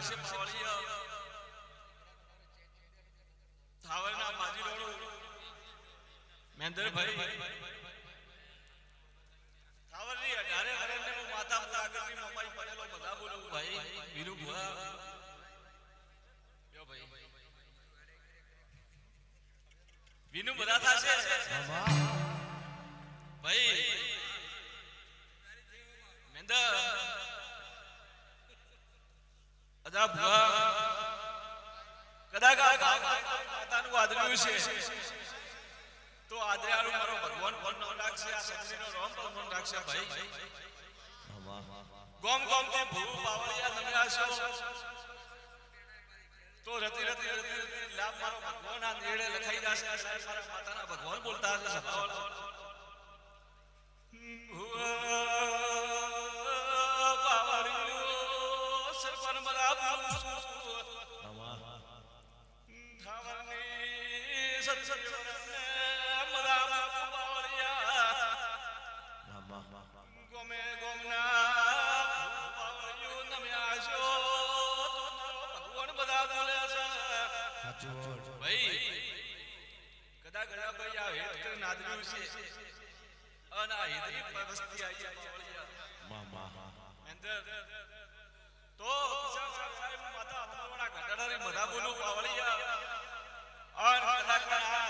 છે પાવળિયા થાવરના માજીરોડો મહેન્દ્રભાઈ થાવરની 18 વર્ષની હું માતા આગળની મમ્મી પડેલો બધા બોલું ભાઈ વીરુ ભુવા યો ભાઈ વિનુ બધા થાશે ભાઈ મેંદર અદા ભુવા કદાચ માતાનું આદર્યું છે તો આદર્યાનું મારો ભગવાન પણ ન રાખશે આ સત્રીનો રોમ પણ ન રાખશે ભાઈ ગોમ ગોમ થી ભૂ પાવળિયા તમે આશો તો રતી રતી રતી લાભ મારો ભગવાન આ નેડે લખાઈ જશે આ સાહેબ મારા માતાના ભગવાન બોલતા હશે સભાવળ પાવળિયો સરપન મરાબુ થાવરની સત્સંગને મરાબુ પાવળિયા ગોમે ગોમના પાવળિયો તમે આશો બધા બોલે છે ભાઈ કદા ગડા ભાઈ આ હેત નાદર્યું છે અને આ હેતની વસ્તી આવી છે પાવળિયા અંદર તો કિસાન સાહેબ માતા હમણાં ઘટાડાની બધા બોલું પાવળિયા અને કદા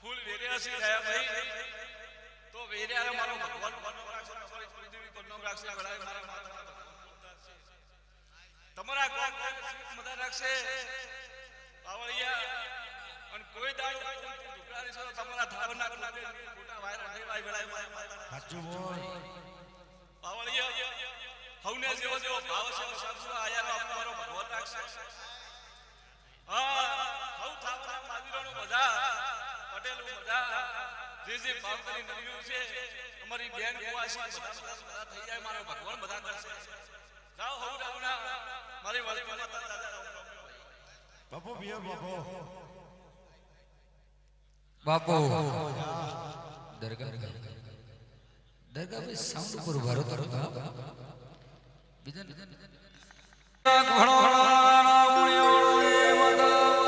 ફૂલ વેર્યા છે ભાઈ તો વેર્યા મારો ભગવાન કોનો રાખશે તમારી પૃથ્વી કોનો રાખશે ગળાએ મારા માતા તમારા ગામ મદદ રાખશે પાવળિયા અને કોઈ દાડ દુકડારી સો તમારા થાવના ખોટા વાયર નહીં વાય વેળાય મારા માતા સાચું બોલ પાવળિયા હવને જેવો જેવો ભાવ છે સબસો આયાનો અમારો ભગવાન રાખશે હા હવ થાવના માદીરોનો બધા પટેલો બધા જે ભાવ કરી નવ્યું છે અમારી બેન કુવાસી બધા થઈ જાય મારો ભગવાન બધા કરશે જાઓ હવ રાવણા મારી વાલી માતા દાદા બાપુ બિયા બાપુ બાપુ દરગાહ દરગાહ पे साउंड पर भरो करो બીજા ઘણો ઉડ્યો રે મદારી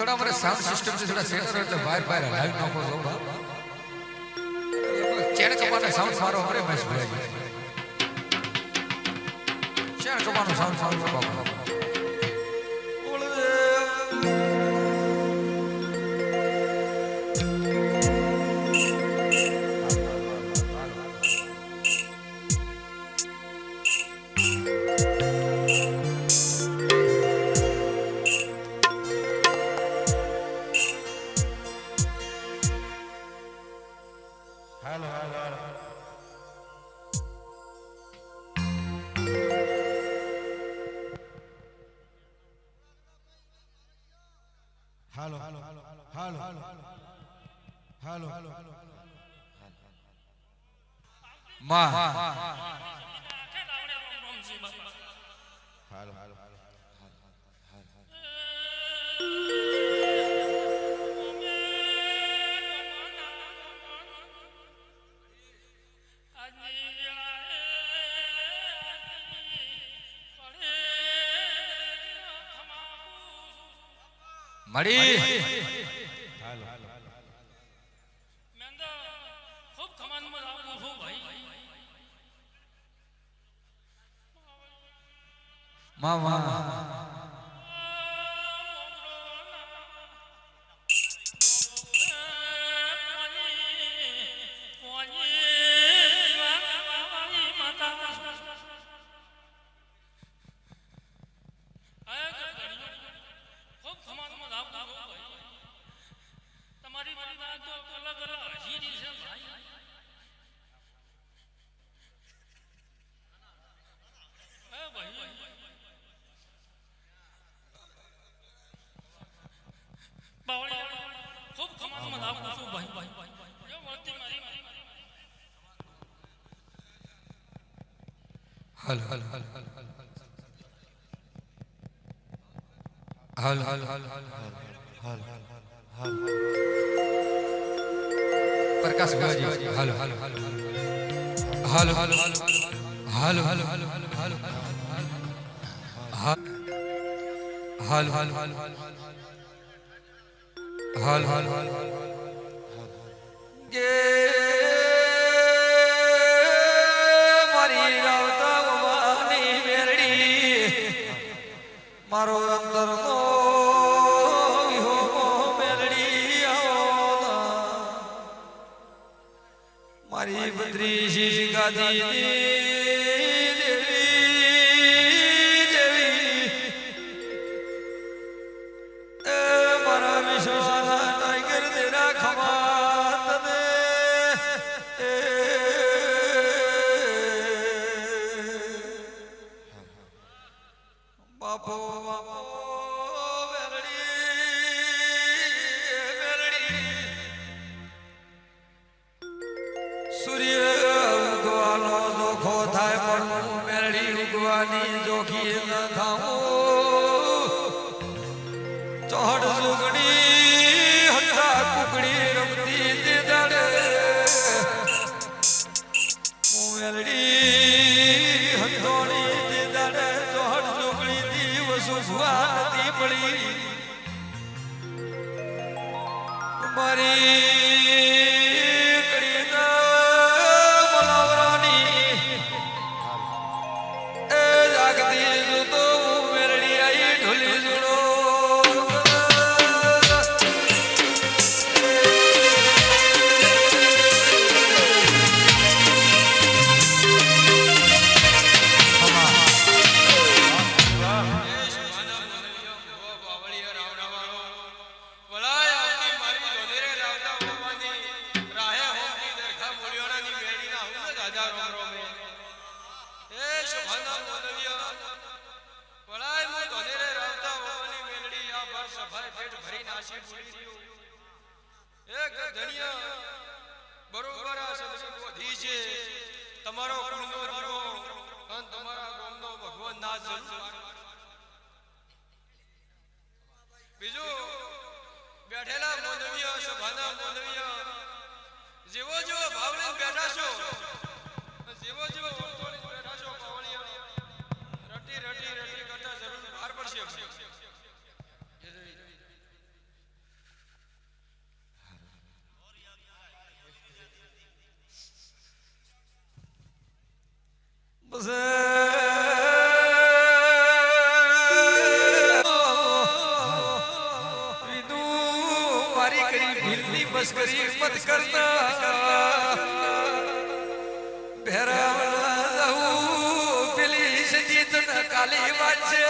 थोड़ा हमारे साउंड सिस्टम से थोड़ा सेट करो એટલે બાર બાર લાઈવ નોકો જો ચેડ કપાનો સાઉન્ડ મારો હમરે મેસ ભાઈ ચેડ કપાનો સાઉન્ડ બાબા માં મળી ખૂબ ખમાનમાં આવું છું ભાઈ માં તમને આપું છું ભાઈ જો વળતી મારી હલ હલ હલ હલ હલ હલ પ્રકાશ ભાઈ હલ હલ હલ હલ હલ હલ હલ હલ હલ હલ હલ હલ હલ ગે મારી રાવતા ભવાની મેરડી મારો અંતરનો વિહો મેરડી આવો મારી બદ્રી શીશ ગાદી બાપો બાપો મેલડી સૂર્ય ઉગવાનો જોખો થાય પણ મેલડી ઉગવાની જોખી ન થાઉં ચોહડ સુગડી હંતા કુકડી રમતી તે દાડે મેલડી હંતોણી તે દાડે ચોહડ સુગડી સુસવાતી પડી મારી કડી મલાવરાની એ જાગતી જુતો મેરડી આઈ ઢોલી જુડો તમારો કુળનો દીવો અને તમારા ગામનો ભગવાન ના જરૂર બીજું બેઠેલા મોનવીય સભાના મોનવીય જેવો જેવો ભાવ લઈને બેઠા છો જેવો જેવો બેઠા છો પાવળિયા રટી રટી રટી કરતા જરૂર બહાર પડશે બસ મારી કરી ભીલની મસ્કરી મત કરતા ભેરા પેલી સજીત કાલી વાત છે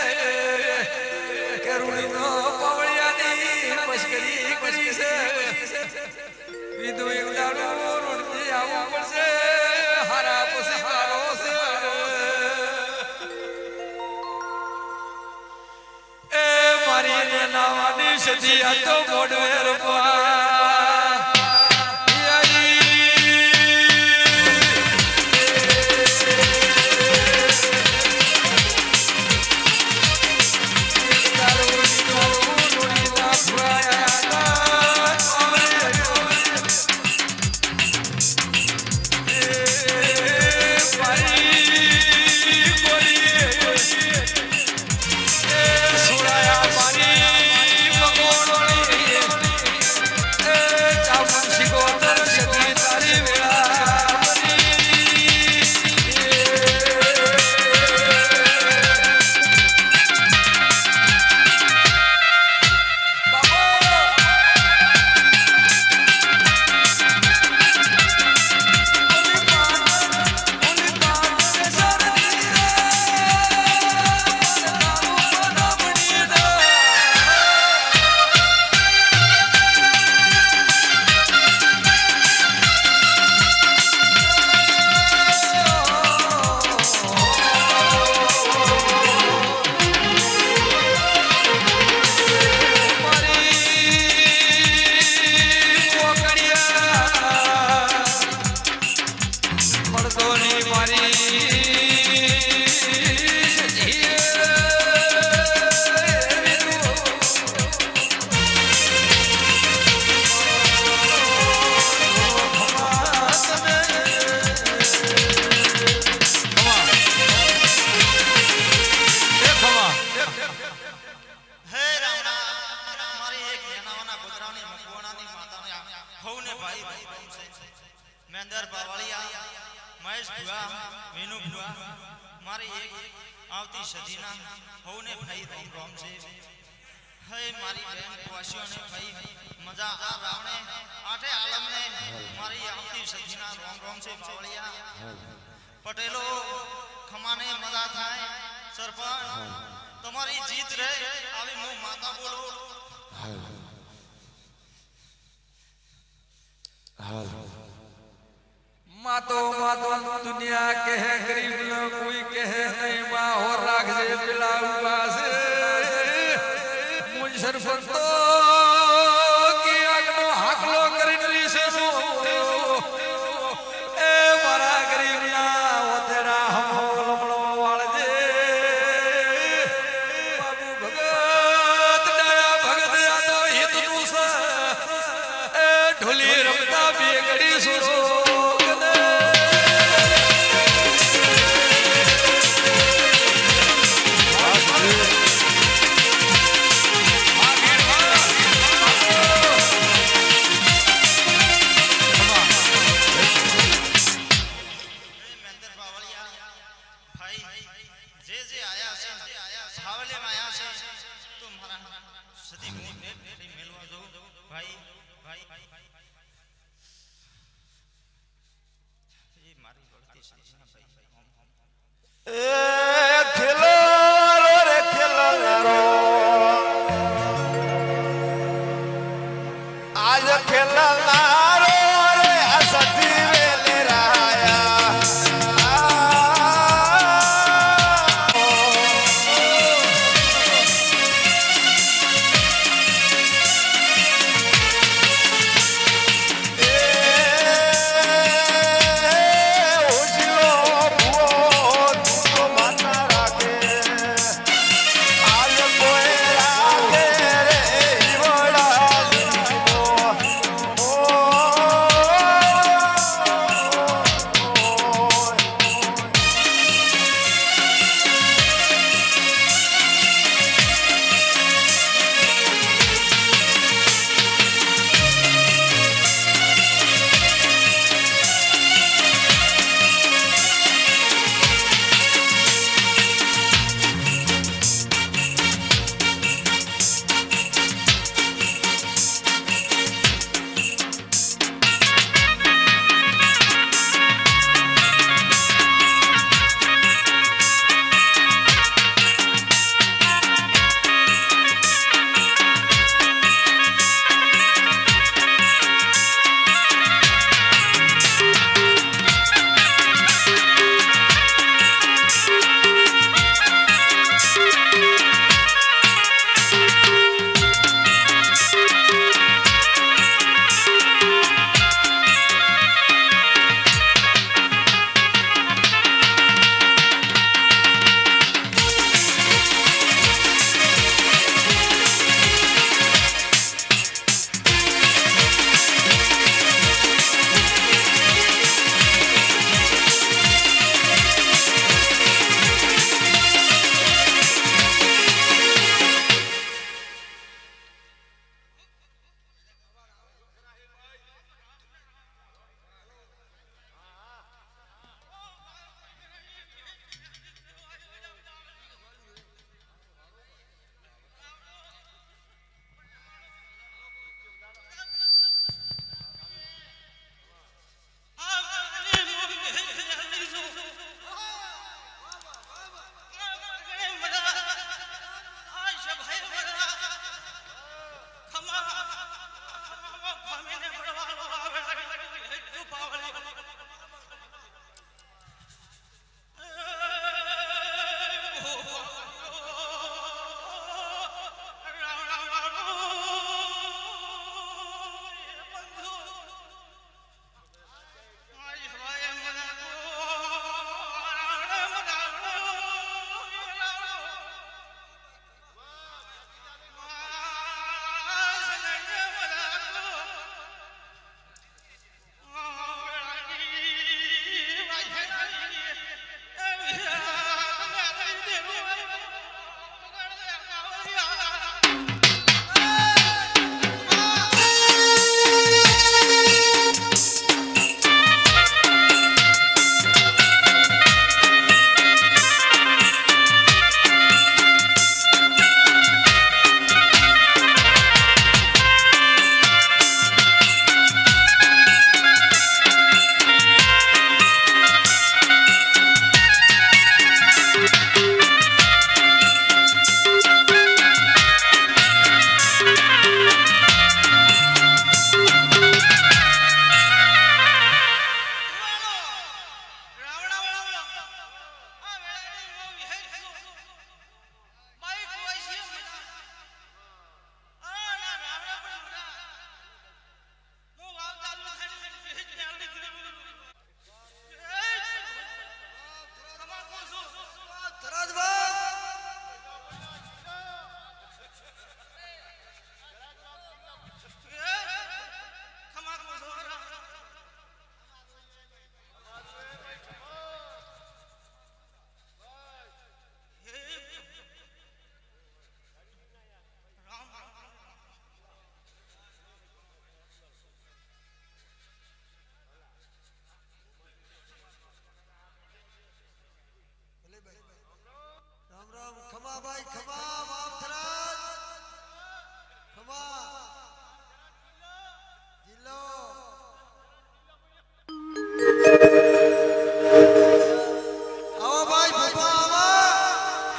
કરુણીનો પાવળિયાની મસ્કરી કરી છે વિદુ એક દાડો રૂડથી આવવું પડશે હારા પછી મારો છે મારી નાવાની સદી આ તો મોડવેર હવને ભાઈ રોમ છે મેંદર બાવળિયા મહેશ ભુવા વિનુ ભુવા મારી એક આવતી સદીના હવને ભાઈ રોમ રોમ છે હે મારી બેન કુવાસીઓને ભાઈ મજા આ રાવણે આઠે આલમને મારી આવતી સદીના રોમ રોમ છે બાવળિયા પટેલો ખમાને મજા થાય સરપંચ તમારી જીત રહે આવી હું માતા બોલો मातो मातो दुनिया के है गरीब लोग कोई के है नहीं माँ और राख से पिला हुआ से मुझ सरपंच तो की आगनो हाकलो करने से नो ए मारा गरीब ना वो तेरा हम लमड़ो वाल जे बाबू भगत डाया भगत या तो हित नु सा ए ढोली रमता बेगड़ी सुरो Oh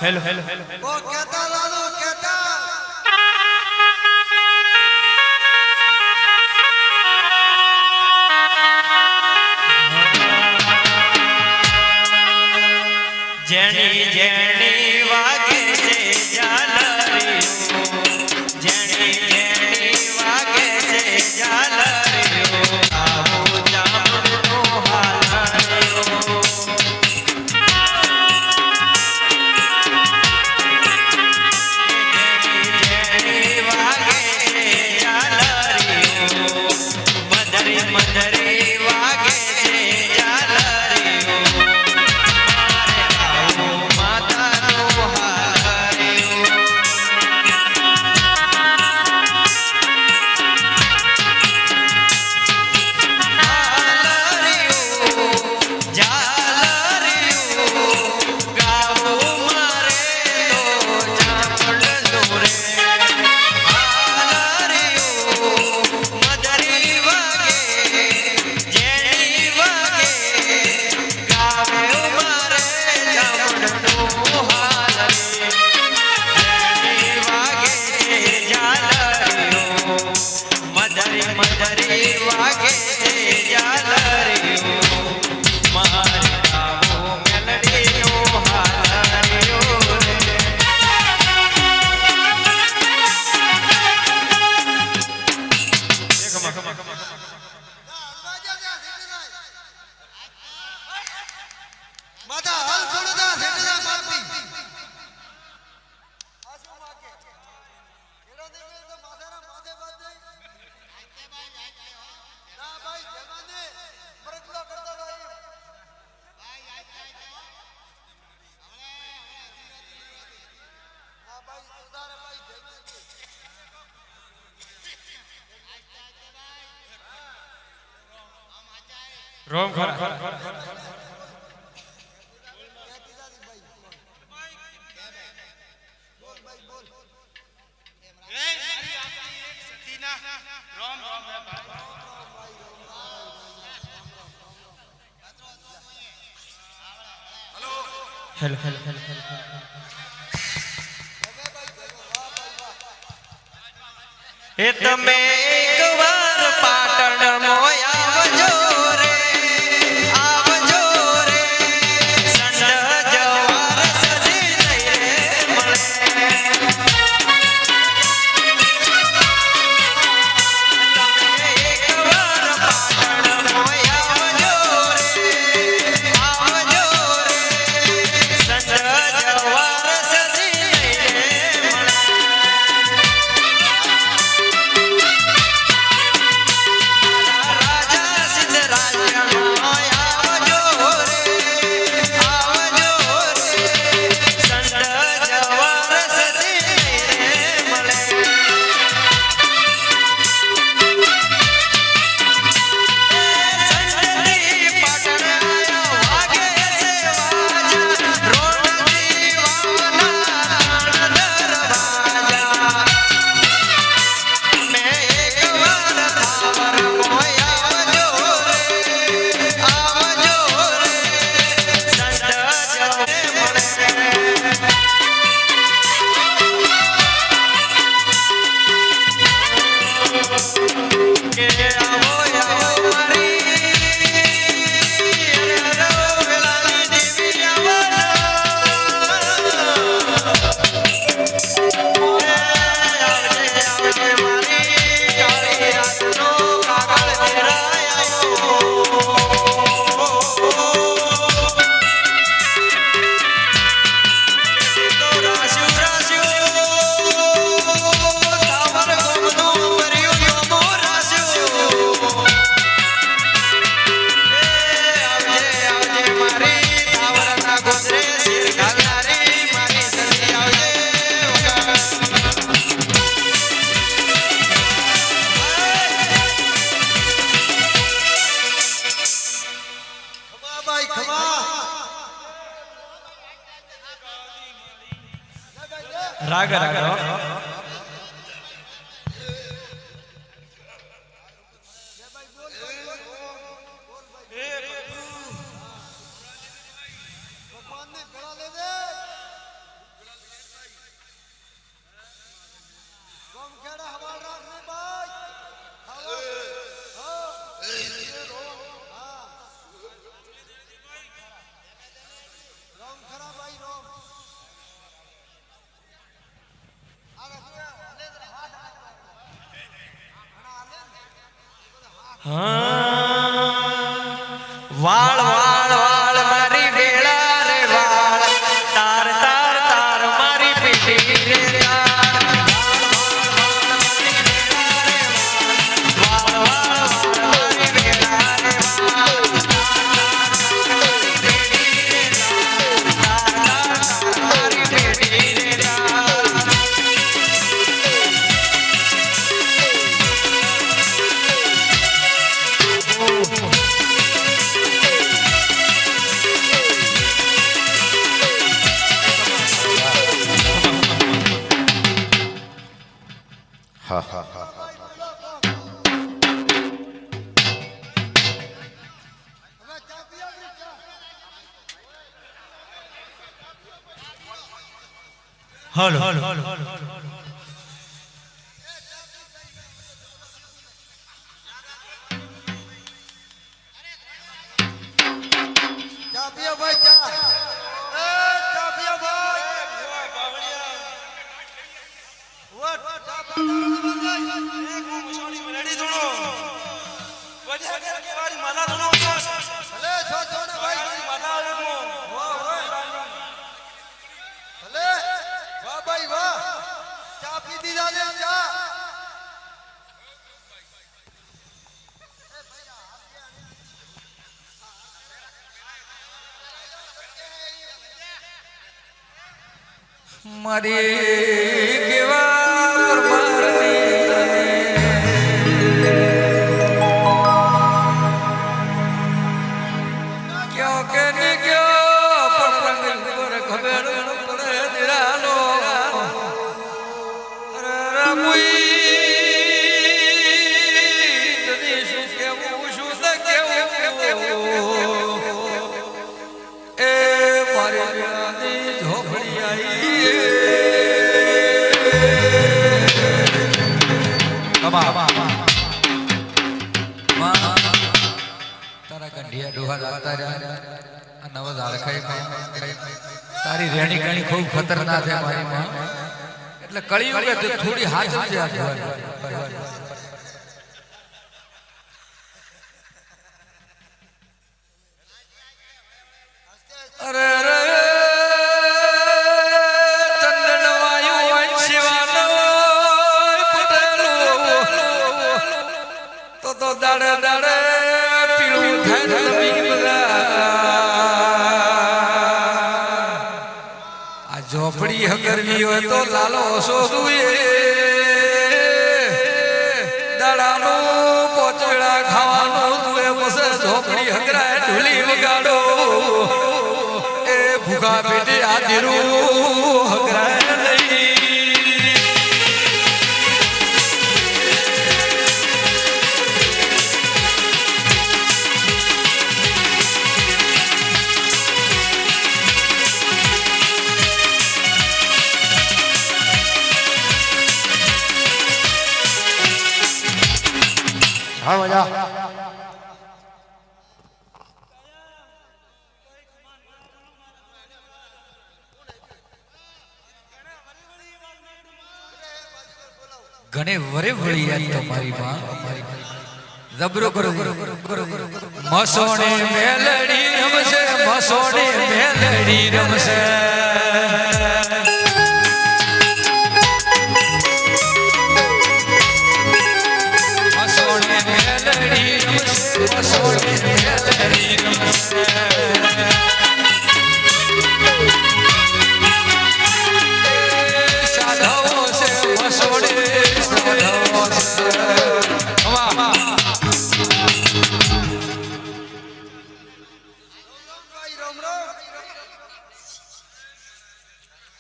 હેલો હેલો હેલો ઓ કેતા લાલો કેતા જેણી જેણી વાગે છે ઝાલરીઓ જેણી જેણી વાગે છે ઝાલરીઓ આવો જામનો હાલરીઓ જેણી વાગે છે ઝાલરીઓ મધરી મધરી વાગે છે ઝાલરીઓ મધરી વાગે છે ઝાલરીઓ મારે ગાવો મેલડીનો હાલરીઓ માતા હાલ છોડતા સેટલા મારતી આશુ માકે એરો દેવે તો માથાના માથે બાદ દે ના ભાઈ જમાને બરકડો કરતા ભાઈ ના ભાઈ સુધારે ભાઈ જમાને રોમ ખરા હેલો હેલો હેલો એ તમે એકવાર પાટણ મોય આવજો રે આવજો રે સંડ જવાર સજી નહીં રે મળે તમે એકવાર પાટણ મોય આવજો રે આવજો રે સંડ જવાર સજી નહીં રે મળે રાજા સિદ્ધરાજ આવજો રે આવજો રે સંડ જવાર સજી નહીં રે મળે સંડી પાટણ આયા વાગે છે વાજા રોડજી વાના દરવાજા મેં એકવાર થાવર મોય આવજો રે આવજો રે સંડ જવરે મળે કે આવો આવો મારી રો વેલાની દેવી આવના આવજે આવજે મારી કાળી રાતનો કાગળ ફેરાયો તો રાસ્યું રાસ્યું થાવર ગોમનું કર્યું યોમો રાસ્યું આવજે આવજે મારી થાવરના ગોદરે શિર ઘાલનારી મારી સતી આવજે વગર ખમા ભાઈ ખમા રાગ રાગ ભગવાનને ગળા લે દે વાળ વાળ વાળ મારી વેળા રે વાળ તાર તાર તાર મારી પેટી રે વાળ વાળ વાળ મારી વેળા રે વાળ મારી પેટી રે હવે ચા પી આવી ચા હલો ચા પીઓ ભાઈ ચા એ ચા પીઓ ભાઈ વટ ચા પીઓ ભલે છો ને ભાઈ ભલે વાહ ભાઈ વાહ ચા પી દીધા ને ચા મારી કેવા મારી ક્યો કે ની ક્યો પણ રંગ પર ખબર પડે દિરાલો અરે રમુઈ તને શું કેવું શું ન કેવું એ મારી વિનાની ઝોપડી આવી તારા કંઢિયા ડોહા લાગતા રહ્યા આ નવા ઝાડ ખાઈ તારી રેણી કણી ખૂબ ખતરનાક છે મારી માં એટલે કળી વગર થોડી હાથ છે અરે રે ચંદન વાયુ વંશીવાનો પટેલો તો દાડે દાડે પીળું થાય નવી બધા આ ઝોપડી હકરવી હોય તો લાલો શોધુએ દાડાનું પોચડા ખાવાનું તુએ બસે ઝોપડી હકરાય ઢોલી વગાડો એ ભૂખા પેટે આ દીરું હકરાય નહીં હા મજા ઘણે વરે વળી યાદ તમારી માં જબરો કરો મસોણે મેલડી રમશે મસોણે મેલડી રમશે મસોણે મેલડી રમશે મસોણે મેલડી રમશે સાધવો છે મસોણે સાધવો છે ભાઈ રામ રામ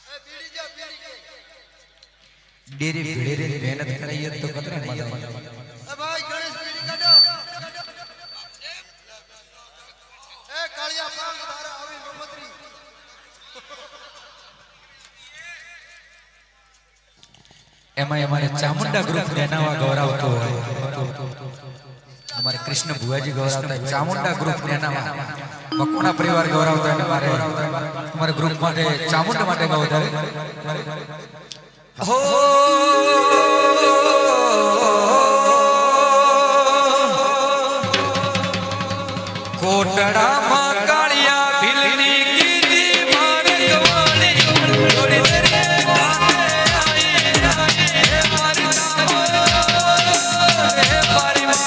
એ બીડી જા બીડી ડેરી ભેડે મહેનત કરાઈએ તો કતરે મજા એ ભાઈ ગણેશ બીડી કાઢો એ કાળિયા પામ તારા આવી મમત્રી એમાં અમારે ચામુંડા ગ્રુપ ને નવા ગૌરવતો હોય અમારે કૃષ્ણ ભુવાજી ગૌરવતા ચામુંડા ગ્રુપ ને નવા મકોણા પરિવાર ગૌરવતા અને મારે અમારા ગ્રુપ માટે ચામુંડા માટે ગૌરવ હો રગડામાં કાળિયા ભીલની કીધી મારે ગવાણી થોડી રે આઈ હે મારી હે મારી માતા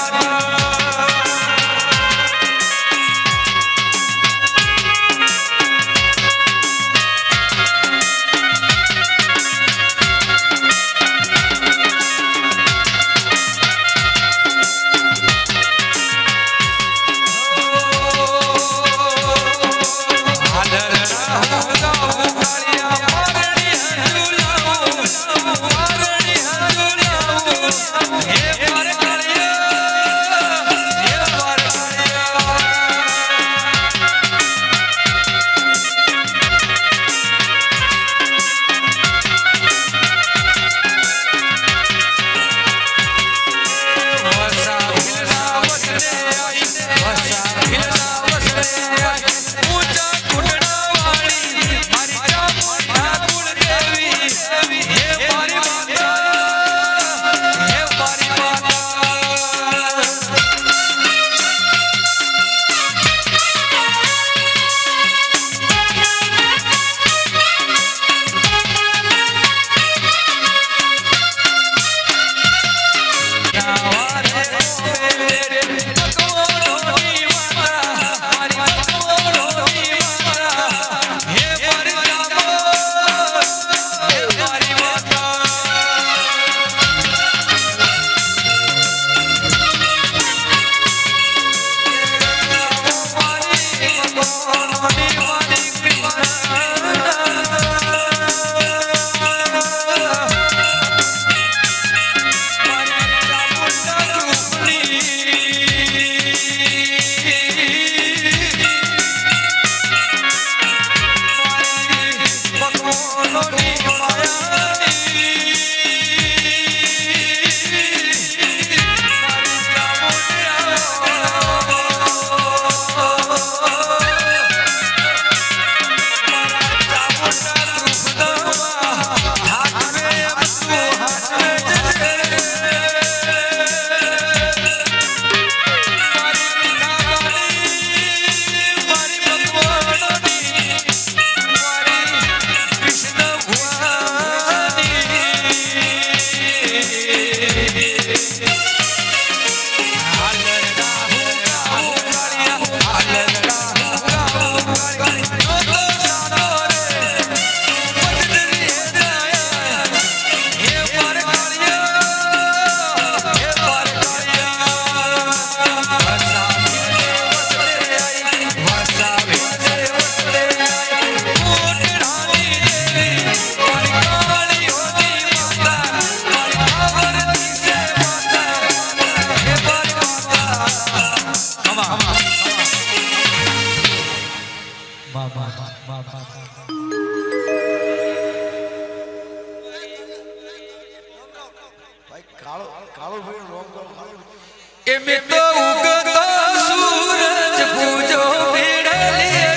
એમે તો ઉગતો સૂરજ પૂજો ભીડલીએ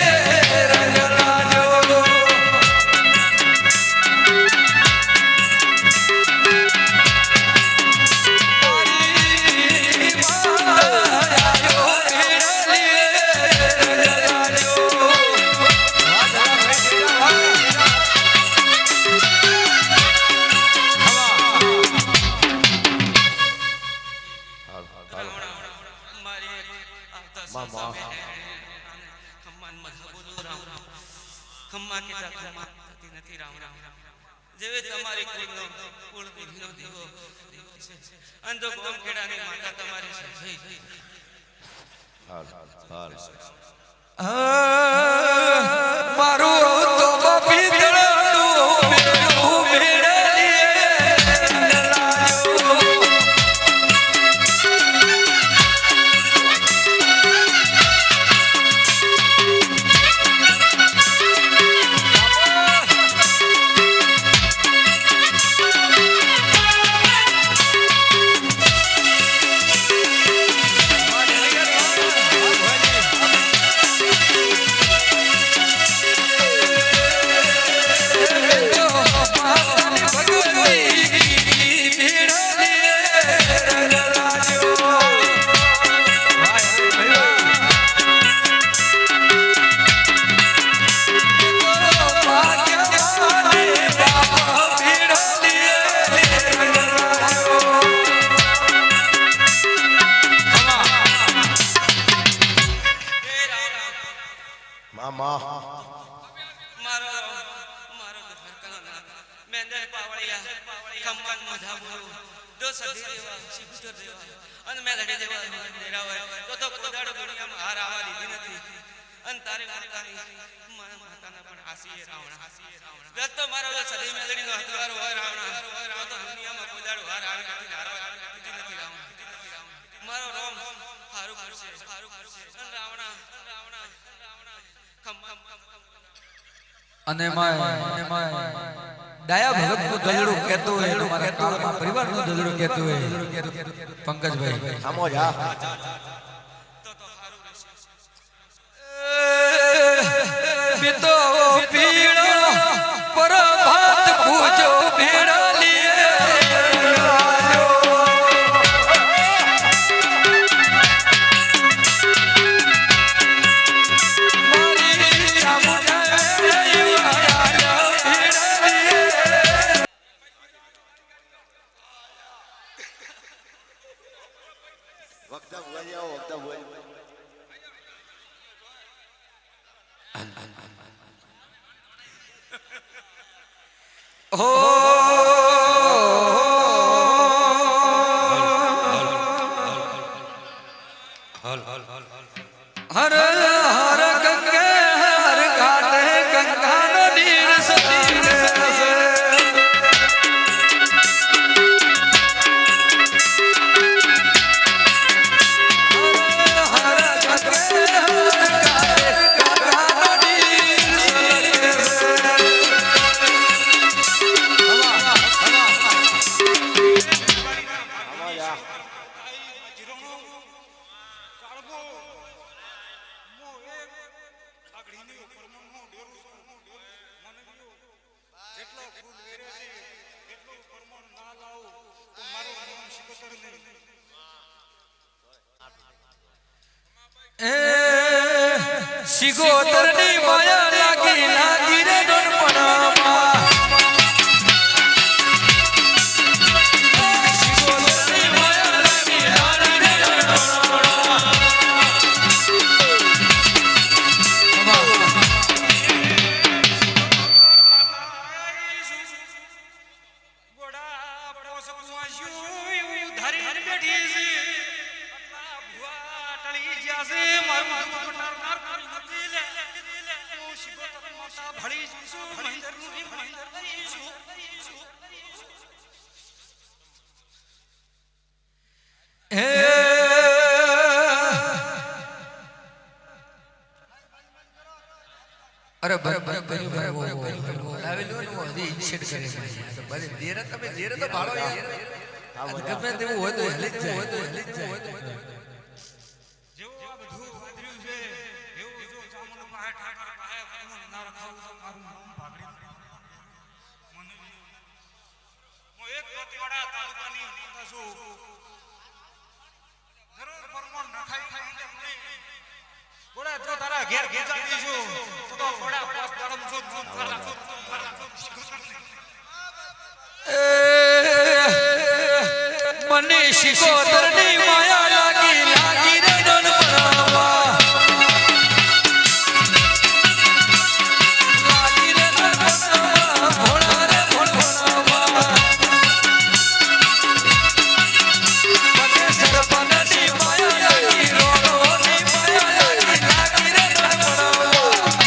રંગ લાજો મારી માયાયો ભીડલીએ રંગ લાજો ખમ્મા કેતા ખમ્મા થતી નથી રામ રામ જેવે તમારી કુળનો કુળ બુદ્ધિનો દેવો છે અંધો ગોમખેડાની માતા તમારી છે મારું તો બાપી દળનું મેળું મેળલીએ લાજો આમાં મારો મારો દુખરકાનો નામ મેંદર પાવળિયા ખમ્મન મોઢા બોલું દો સદી દેવા શિખર દેવા અને મેં લડી દેવા દેરા હોય તો કોદાડો દુનિયામાં હાર આવા દીધી નથી અને તારે માતાના પણ આસીએ રાવણા ગત તો મારો સદી મેલડીનો હથવારો હોય રાવણા તો દુનિયામાં કોદાડો હાર આવે નથી હારવા દીધી નથી રાવણા મારો રોમ હારું કરશે અને રાવણા ખમ્મન અને ડાયા ભગત નું દલડું કહેતું હોય મારા કાળમાં પરિવાર નું દલડું કહેતું હોય પંકજભાઈ આમો જા પિતો પીળો પરભાત પૂજો ભેડા લીએ વખતા ભુવાજી આવો વખતા ભુવાજી હર હર ગંગે હર ઘાટે ગંગા નદીર સતીર સિગોતરની માયા લાગી રે દોડપણામાં સિગોતરની માયા લાગી રે દોડપણામાં ગોડા પોસ પુવાશ્યું ધરી બેઠી છે આટલા ભુવા ટળી ગયા છે મારું પટારનાર કોઈ નથી લે હું શિકોતર માતા ભળી છું મહિંદરનું મહિંદર કરીશું હે અરે લાવેલું ને હજી ઇન્શેટ કરે તો બસ દેર તમે દેર તો ભાળો યાર ગમે તેવું હોય તો હેલી જ જાય જેવો આ બધું વાદળ્યું છે એવું જો ચામુંડ પાસે ઠાઠર પાસે ના રખાવું તો મારું નામ ભાગડી મને હું એક ગોતીવાડા તાલુકાની માતા છું જરૂર પરમણ રખાઈ એમને ગોડા જો તારા ઘેર જાતી છું તો ગોડા પાસ ગરમ છું મને શિકોતરની માયા લાગી રે દોડપણામાં લાગી રે દોડપણામાં ભોળા રે ભોળપણામાં મને સરપનની માયા લાગી રોડોની માયા લાગી રે દોડપણામાં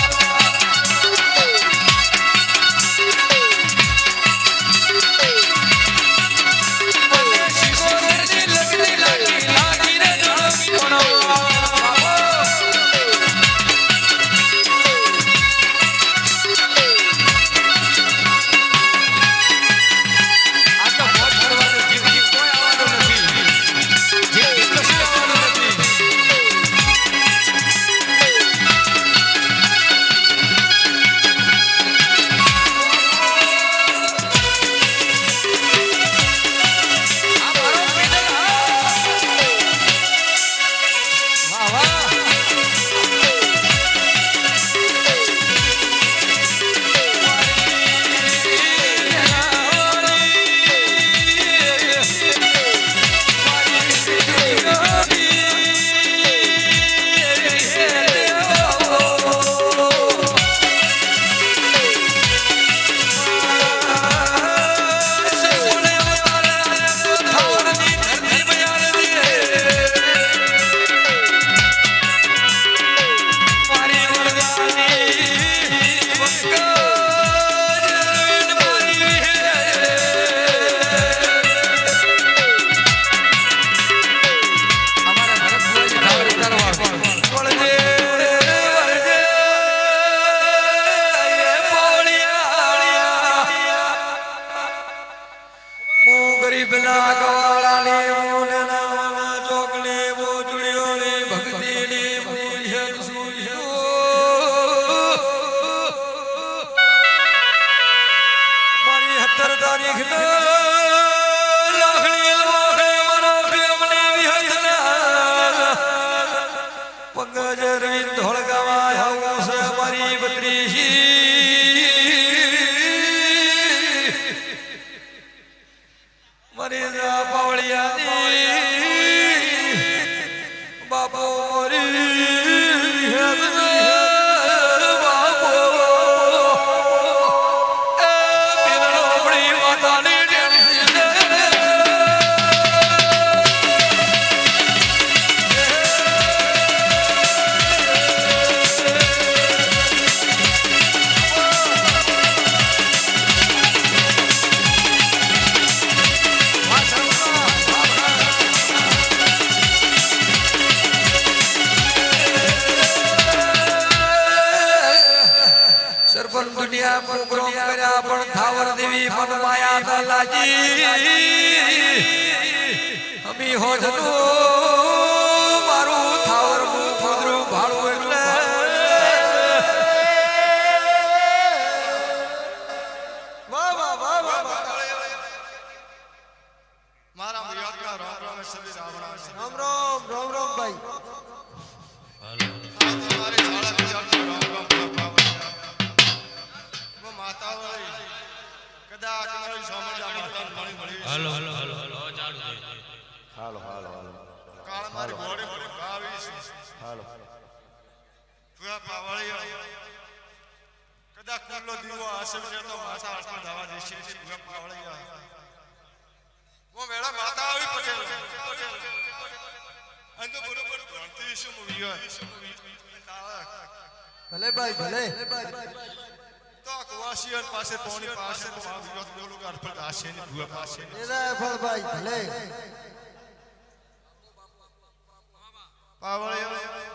મને શિકોતરની લગડી લાગી અજરવિંદ ધોળકામાં આવું છે મારી બત્રીસી મારી પાવળિયાની બાપો મારી બાપો એ પીરણોબડી માતાની સરપંચ દુનિયા પ્રોગ્રામ કર્યા પણ થાવર દેવી મન માયા તા લાજી અમી હોજનું મારું થાવર મુ ખુદરું ભાળું એટલે વાહ વાહ વાહ વાહ મારા મર્યાદના રામ રામ સબી રાવણા રામ રામ રામ રામ ભાઈ તમારે ઝાડા બજારનો રામ રામ બાવળિયા વો માતા હોય કદાચ તમારી સામજા માતા મળી હાલો હાલો હાલો હાલો ચાલુ છે હાલો હાલો હાલો કાળ મારી ઘોડે પર ગાવીશ હાલો વો બાવળિયા કદાચ કુલ્લો દીવો આસમ છે તો માતા આસમાં જવા દેશે વો બાવળિયા વો મેળા માતા આવી પટેલ અંતો બરોબર ધરતી શું મૂવ્યો ભલે ભાઈ ભલે તો કુવાસીયન પાસે પોણી પાસે તો આ વિરોધ બોલું કે અર્પણ આશે ને ભૂવા પાસે એરા ફળ ભાઈ ભલે પાવળિયા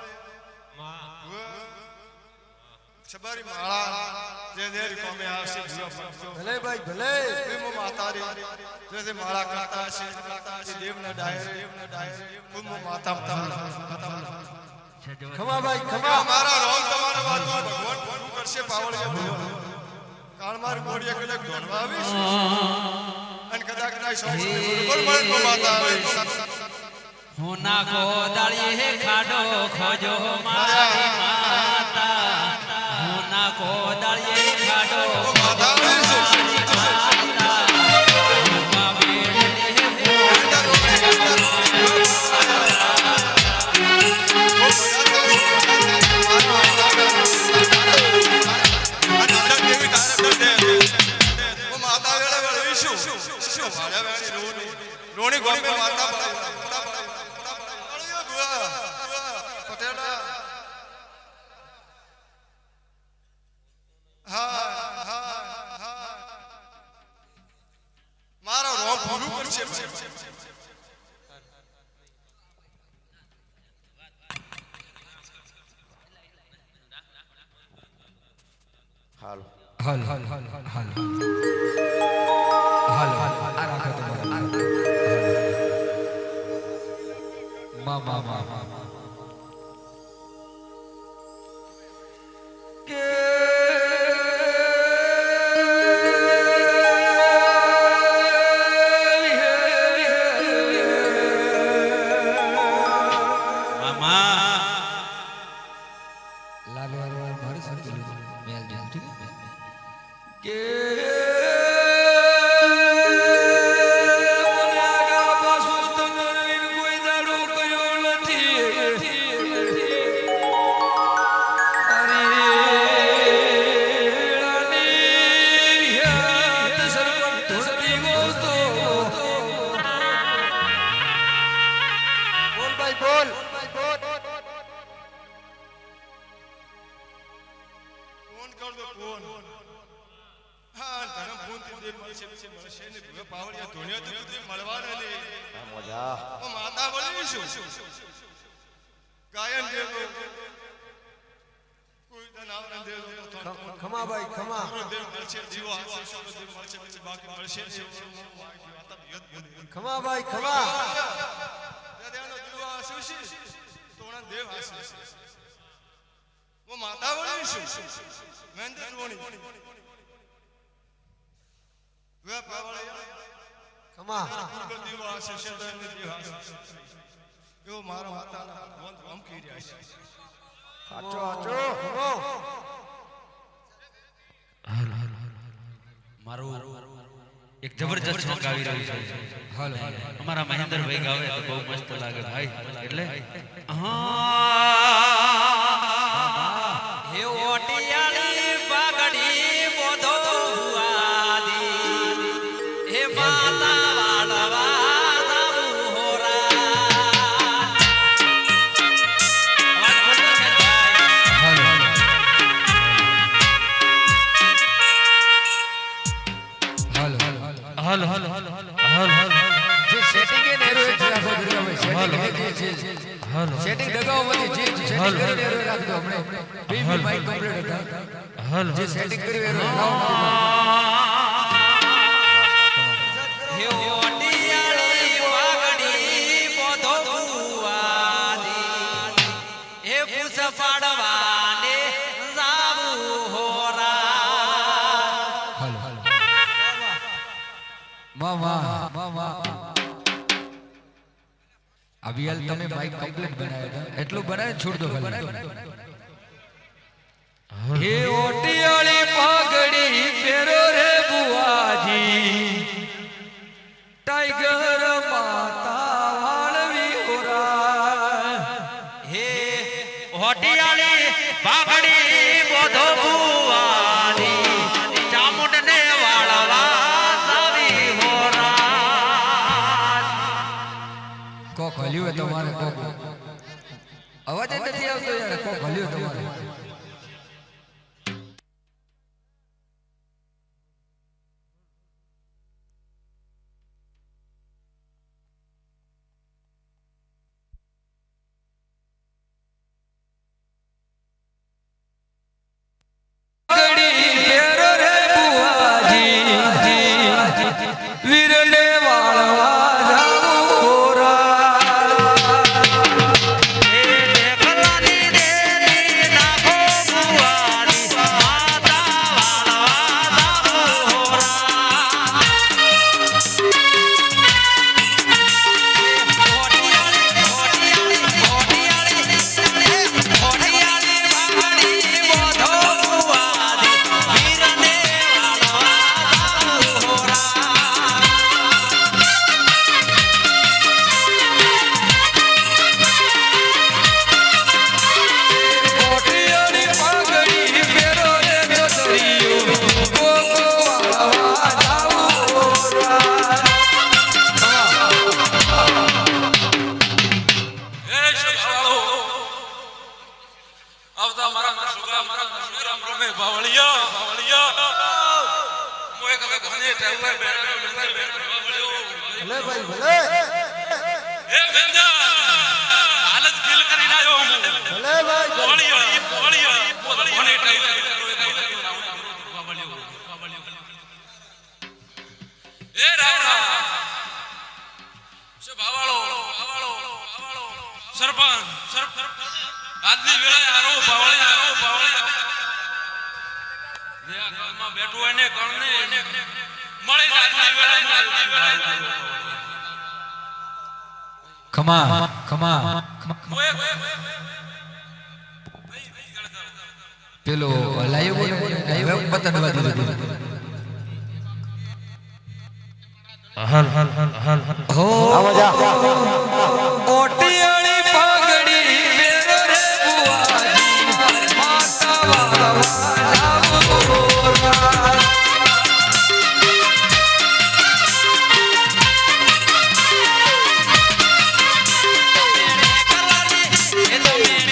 સબારી માળા જે નેરી કોમે આવશે ભૂવા ભક્તો ભલે ભાઈ ભલે પ્રેમો માતારી જે માળા કરતા છે દેવના ડાયરે કુમો માતા ખમા ભાઈ ખમા મારા રોમ તમારા વાતો ભગવાન પૂરું કરશે પાવળિયા કાળ માર મોડિયા કદાચ ધોનવા આવીશ અને કદાચ ના બરોબર માતા આવે હોના કો દાળી હે ખાડો ખોજો મારી માતા હોના કો દાળી હે ખાડો માતા આવે રોણી ગોમે માતા પટેલ મારો રોમ પૂરું કરશે હાલો હાલ હાલ હાલ હાલ હાલ હાલ આ રાખો તમારા મા મા મા કે લાલ વાર મારી સાથે મેલ દે ઠીક કે મને આગા પાછું તને કોઈ દાડો કયો નથી બોલ ભાઈ બોલ કોણ કર દો કોણ હા ધરમ ફોન થી દેવ મળશે મળશે ને ભૂવા પાવળિયા ધોણિયા તો કુદરી મળવાના ને મજા ઓ માતા બોલીશું ગાયન દેવ કોઈ તો નામ ન દેવ તો ખમા ભાઈ ખમા દેવ મળશે જીવો આશે શુભ દેવ મળશે પછી બાકી મળશે ને માતા વિયત બોલે ખમા ભાઈ ખમા દેવનો દીવો આશે તોણા દેવ આશે ઓ માતા બોલીશું મેંદર રોણી વે પાવળિયા ખમા કુલ્લો દીવો આશે શેતન દીવો આશે એવો મારા માતાના ભગવાન રામ કહી રહ્યા છે આચો આચો હો મારું એક જબરજસ્ત સોંગ આવી રહ્યું છે. અમારા મહેન્દ્રભાઈ ગાવે તો બહુ મસ્ત લાગે ભાઈ. એટલે હે ઓટિયાળી પાઘડી બોધો ભુવાદી હે માતા વાળવા જાવું હોરા. અવાજ બોલો ને જે સેટિંગ એ નેરો એક રાખો દુર્ગાભાઈ સેટિંગ દગાઓ બધી જે સેટિંગ કરી નેરો રાખજો હમણે બે માઈક કમ્પ્લીટ હતા જે સેટિંગ કરી નેરો હે ઓટિયાળી પાઘડી બોધો ભુવાદી હે પૂછ પાડવાને જાવું હોરા. મામા અભિયાલ તમે માઈક કમ્પ્લીટ બનાવ્યા હતા એટલું બનાવે છોડ દો ખાલી. હે ઓટિયાળી પાઘડી પેરો રે બુઆજી ટાઈગર માતા વાળવી હોરા. હે ઓટિયાળી પાઘડી બોધો ભુવાદી ચામુંડને વાળવા જાવી હોરા. કોક હલ્યું તમારે કોક અવાજ જ નથી આવતો યાર કોક હલ્યું તમારે. વીરને વાળવા જાવું હોરા. હે દેખલાની દેરી નાખો ભુવાદી માતા વાળવા જાવું હોરા. ઓટિયાળી પાઘડી પેરો રે મોસરીઓ કોકો વાળવા જાવું હોરા. એ શિવાળો આવતા મારા સુગા મારા સુગરામ રમે ભાવળિયા મોય કલે ઘણે ટેવલે બેઠો ભાવળિયો ભલે ભાઈ ભલે એ ગંજા હાલત ફીલ કરીને આવ્યો હું ભલે ભાઈ ભાવળિયા ઘણે ટેવલે એ રાવણા શે ભાવાળો સરપંચ આજની વેળાએ આરો ભાવળિયા જે આ ગામમાં બેઠું હોય ને કણને મળે આજની વેળાએ ખમા પેલો લાઈવ લાઈવ બતાડવા દીધું. ઓટિયાળી પાઘડી પેરો રે બુઆજી માતા વાળવા જાવું હોરા. વીરને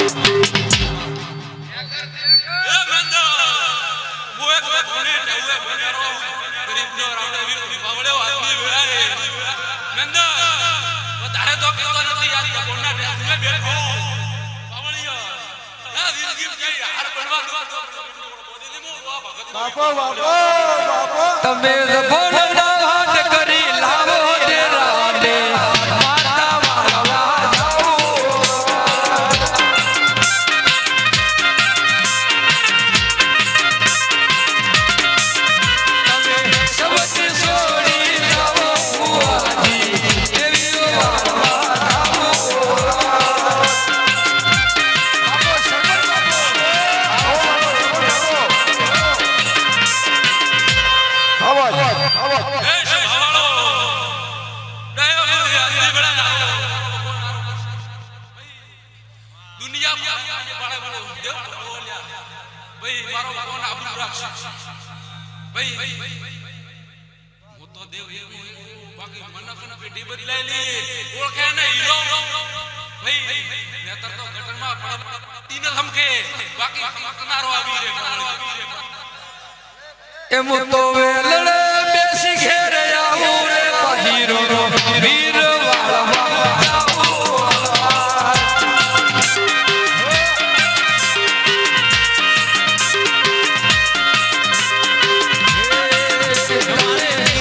એ મેંદર મોએ કોઈ ભણે ટેલે ભણેરો ગરીબનો રાવણે વીર બાવળ્યો આદમી વેળાએ મેંદર વધારે તો કેતો નથી યાદ કે કોના ટેલે બેઠો બાવળિયો આ વીર ગીત કે હાર બનવા બોલી મો વા ભગત બાપો બાપો તમે રભોડના હાથ કરી લાવો ડેરા ડે માતા વાળવા જાઓ તમે સબત છોડી જાઓ ફુવાજી દેવીઓ વાળવા જાઓ આપો શંકર બાપુ આવો એ શભાળો દયો આદમી વેળા દુનિયા પાણી બાળે દેવ બોલ્યા ભાઈ મારો કોણ આબરૂ રાખશે ભાઈ હું તો દેવ બાકી મનકન પેટી બદલાયેલી ઓળખે ને હીરો ભાઈ નેતર તો ગટરમાં તીન ધમકે બાકી મકનારો આવી રે એમ તો વેલડે બેસી ઘેર આવું રે પહીરો વીર વાળવા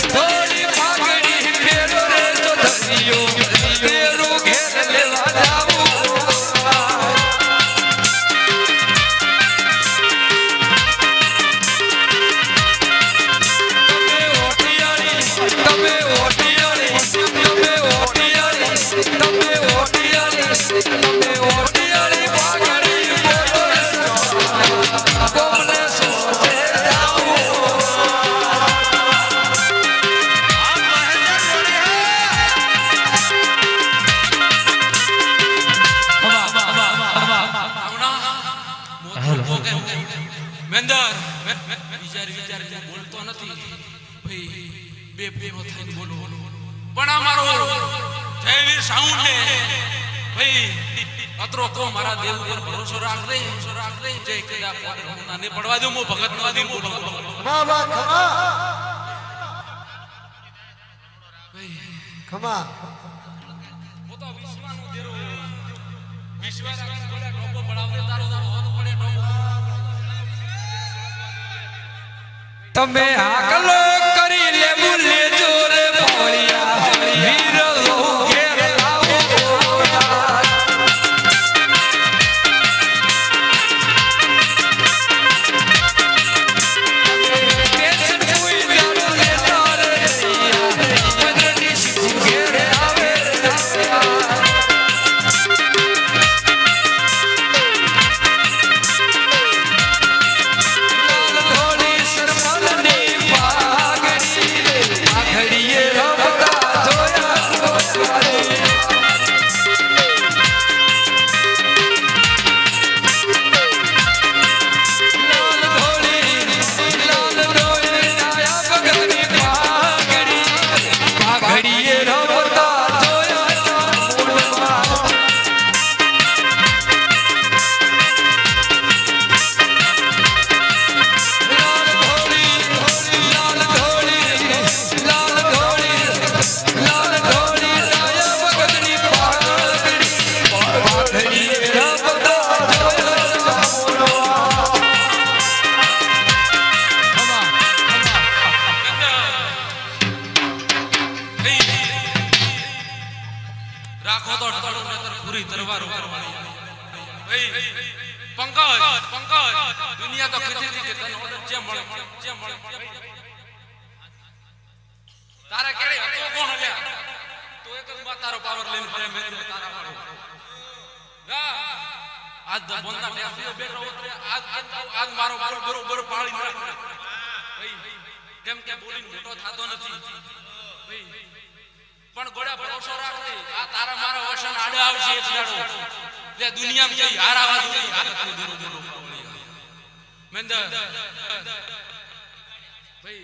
થોડી પાઘડી ફેરો રે તો ધરિયો ફેરો ઘેર લેવા જાવું તમે ઓટિયાળી પાઘડી બોલો કોમને સોચે જાવું મેંદર વિચાર બોલતો નથી ભાઈ બે પેનો થઈને બોલો પણ અમારો જયવીર સાઉન્ડ ને ભાઈ અતરો કો મારા દેવ ઉપર ભરોસો રાખ દે જય કદા કોના ને પડવા દો મો ભગત નો દિન બોલો ખમા બા ખમા હું તો વિશ્વાનો દેરો વિશ્વા રાખીને બોલે ટોપો પડાવે તારો હોત પડે ટોપો તમે હાકલો કરી લે મુલે જોરે ભોળિયા વીર ઘેર આવો પેશન કોઈ જાનો લે તારે પગડી શીખું ઘેર આવે થોડી શરમાની પાઘડી પાઘડીએ રમતા જોયા લાલ ધોળી આયા ભગતની પાઘડીએ રમતા જોયા રાખો તો ટળો નતર પૂરી તરવારો કરવાની ભાઈ પંકજ દુનિયા તો કીધી હતી કે તને ઓર્ડર જે મળે તારે કેડે હતો કોણ લ્યા તો એક જ તારો પાવર લઈને ફરે મેરે તારા વાળો આજ દ બોંદા ટેસ્ટીઓ બેઠો ઉતરે આજ મારો બરોબર પાળી નાખ ભાઈ કેમ કે બોલીને મોટો થાતો નથી ભાઈ પણ ગોડા ભરોસો રાખ આ તારા મારા વસન આડે આવશે એક દાડો લે દુનિયામાં જઈ હાર આવા દે હાલતને દેરો મેંદર ભાઈ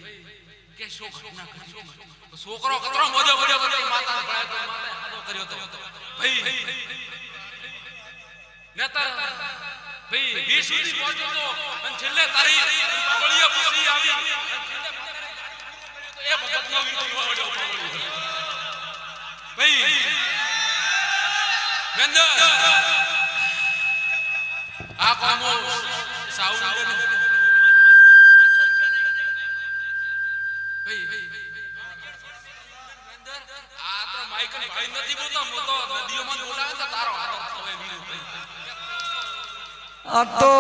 કે છોકરો કતરો મોજો પડ્યો માતાને પડાય તો માતાએ હાદો કર્યો તો ભાઈ નેતા ભાઈ 20 સુધી પહોંચ્યો તો અને છેલ્લે તારી પાવળીએ પૂછી આવી અને છેલ્લે એ ભગતનો વિરોધ વળ્યો પાવળીએ ભાઈ મેંદર આ કોમો સાઉન્ડ ભાઈ આ તો માઈક ને ભાઈ નથી બોલતો મોતો નદીઓમાં બોલાવે તો તારો હારો હવે વીર ભાઈ આ તો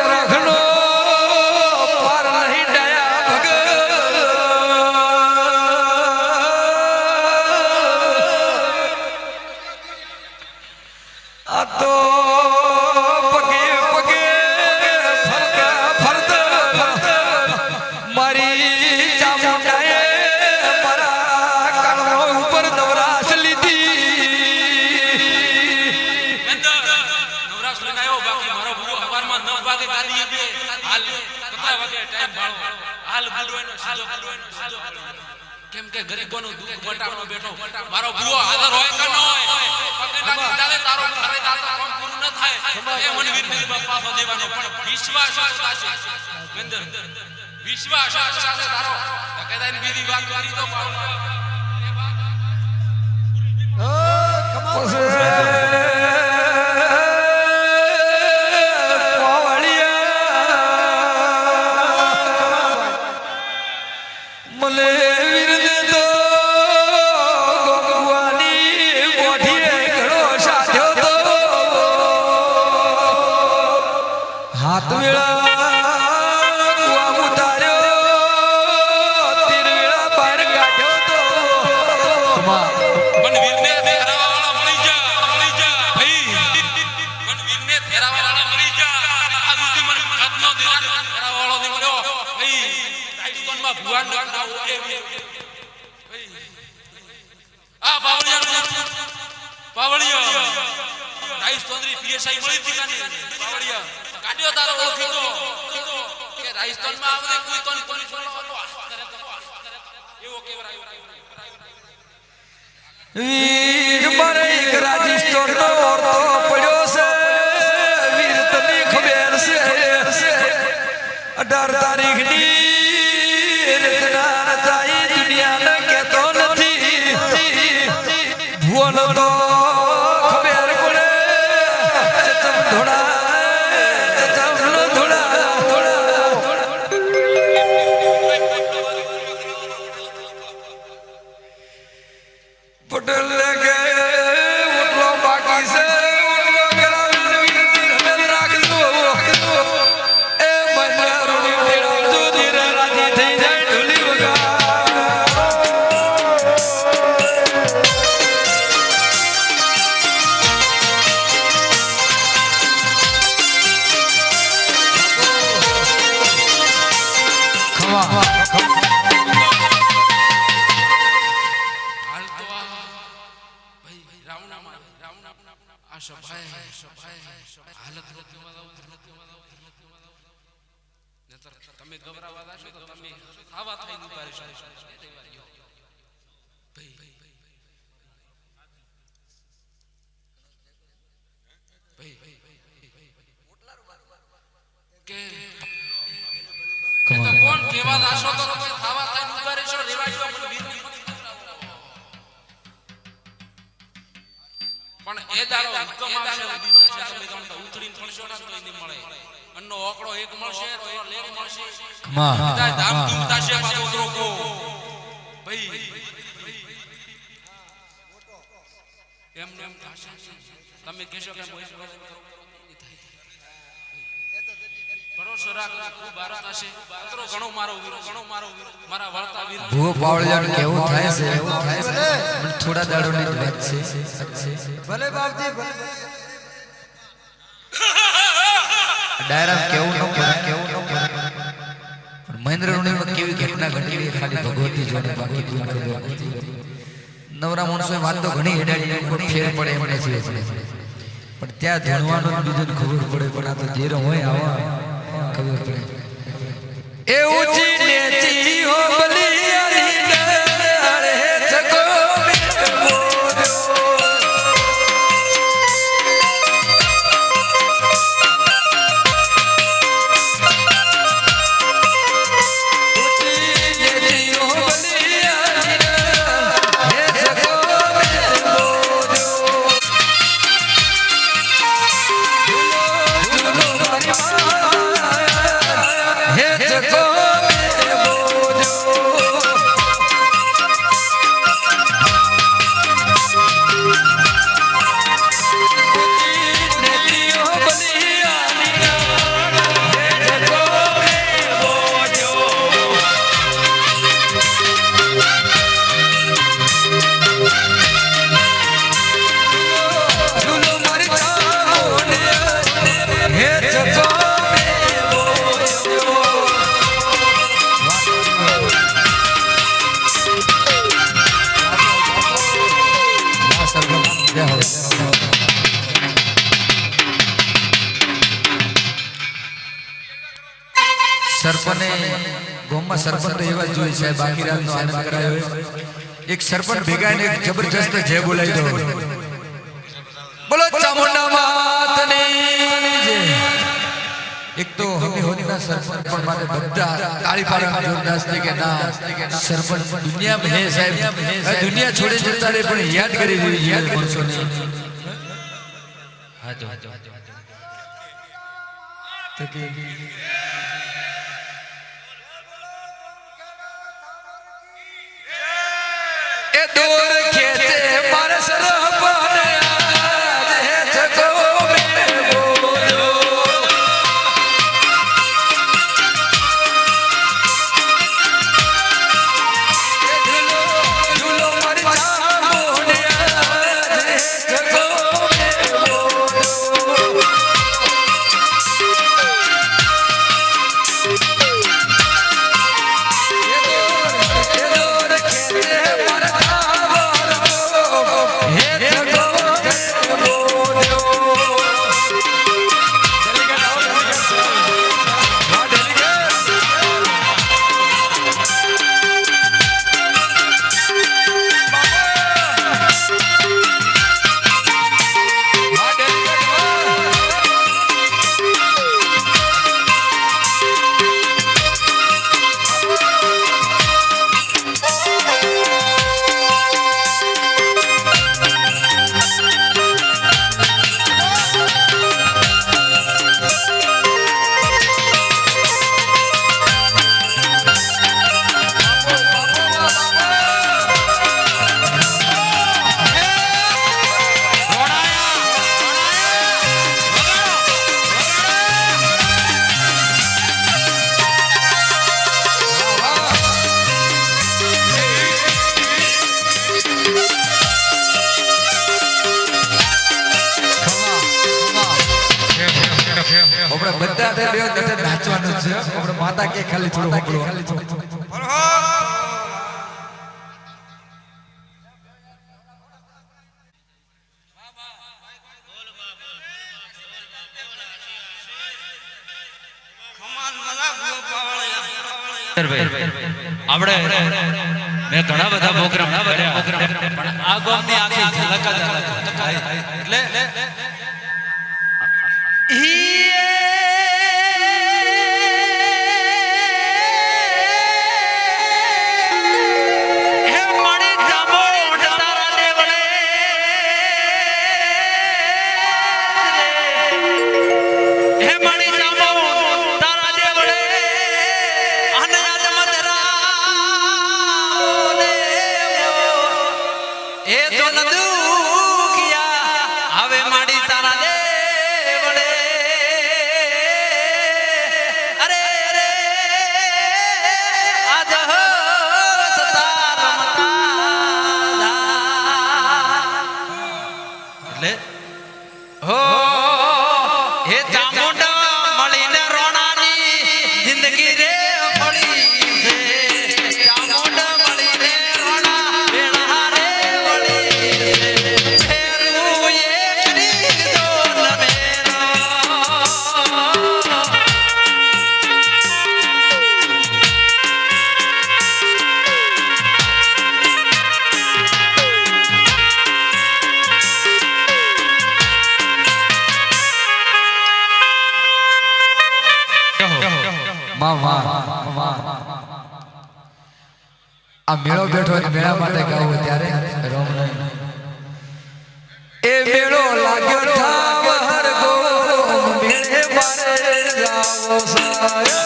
રખનો પાર નહીં દયા ભગત આ તો પગે પગે ફરત મારી ચામુંડાએ મારા કાળનો ઉપર નવરાશ લીધી નવરાશ લગાયો બાકી મારો ભૂવો હવારમાં 9 વાગે ગાડી બે હાલ કેટલા વાગે ટાઈમ ભાળો હાલ ગુડવાનો સીધો કેમ કે ગરીબોનું દુઃખ વટાવનો બેઠો મારો ભૂવો હાજર હોય કે ન હોય પગે લાગી ચાલે તારો ઘરે દાતા કામ પૂરું ન થાય એ મનવીર ની બાપા દેવાનો પણ વિશ્વાસ સાથે મેંદર વિશ્વાસ સાથે તારો કદાય બીજી વાત કરી તો મને વીર દે તો ગોગવાની મોઢીએ ઘણો સાધ્યો તો હાથ વેળા કુવા ઉતાર્યો તીર વેળા બહાર કાઢ્યો તો મનવીરને ફેરાવાળા મળી જા ભાઈ મનવીરને ફેરાવાળા મળી જા આ સુધી મને ખતનો દીધો ફેરાવાળો ની મળ્યો ભાઈ રાજકોટમાં ભુવાન નાખો એ ભાઈ આ પાવળિયા રાઈસ તોંદરી પીએસઆઈ મળી હતી કાની પાવળિયા કાઢ્યો તારો ઓળખીતો કે રાજસ્થાનમાં આવને કોઈ તોની છોડવાનો એવો કેવરાયો વીર મારે એક રાજસ્થાનનો ઓરતો પડ્યો છે વીર તને ખબર છે 18 તારીખની રચના રચાઈ દુનિયાને કહેતો નથી ભુવન તો ખબર પડે ચચમ ધોળા પટેલ કે ઉઠલો બાકી છે ઉઠલો કરાવીને વિનંતી રાખજો એ બંધારણની મેળવજો ધીરે રાજી થઈ જાય ઢોલી વગા ખવા હાલ તો આ ભાઈ રાવણા આ સભાએ હાલત નતર તમે ગભરાવા દાશો તો તમે આવા થઈને ઉભારી છો ભાઈ કે કોણ કેવા દાશો તો તમે આવા થઈને ઉભારી છો રેવાજો મને વીર પણ એ દાડો હુકમ આવશે તમે જાણતા ઉતરીને ફળશો ના તો એને મળે અન્નો ઓકળો એક મળશે તો લેક મળશે બધા ધામ ધૂમ થાશે પાછો દ્રોકો ભાઈ એમ થાશે તમે કહેશો કે મોહિત ભૂવો પાવળિયાનું કેવું થાય છે પણ થોડા દાડોની જ વાત છે ભલે બાપજી ભલે ડાયરા કેવું ન કરે પણ મહેન્દ્ર રૂણીમાં કેવી ઘટના ઘટી ખાલી ભગવતી જોડે બાકી કોઈ ખબર નથી નવરા માણસો વાત તો ઘણી હેડાડી પણ ફેર પડે એમ નથી પણ ત્યાં ધણવાનું બીજું ખબર પડે પણ આ તો જેરો હોય આવા ખબર પડે એ ઊંચી નેચી હો બલિયારી રે જગો સરપંચને ગામમાં સરપંચ તો એવા જ જોઈએ સાહેબ બાકી રાતનો આનંદ કરાયો હોય. એક સરપંચ ભેગા ને એક જબરજસ્ત જય બોલાવી દો. બોલો ચામુંડા માતની જય. એક તો હમી હોનીના સરપંચ પણ માટે બધા તાળી પાડવા જોરદાર છે કે ના સરપંચ દુનિયામાં હે સાહેબ. દુનિયા છોડી જતા રહે પણ યાદ કરી દેવી યાદ કરશો નહીં. હા જો તો કે એ દોર ખેતે મારે સરપંચ આજ હે જગો મે બોલો. એ ઝૂલો મારી ચામુંડ આજ હે જગો મે બોલો. આપણે બધા બે નાચવાનું છે. આપણે માતા કે ખાલી થોડું હોબળો. આપણે મેં ઘણા બધા પ્રોગ્રામ કર્યા પણ આ ગામની આખી ઝલક એટલે આ મેળો બેઠો અને મેળા માટે ગાવું ત્યારે રોમ નહીં. એ મેળો લાગ્યો ઠાવર ગોમ મેળે મારે જાવો સાયો.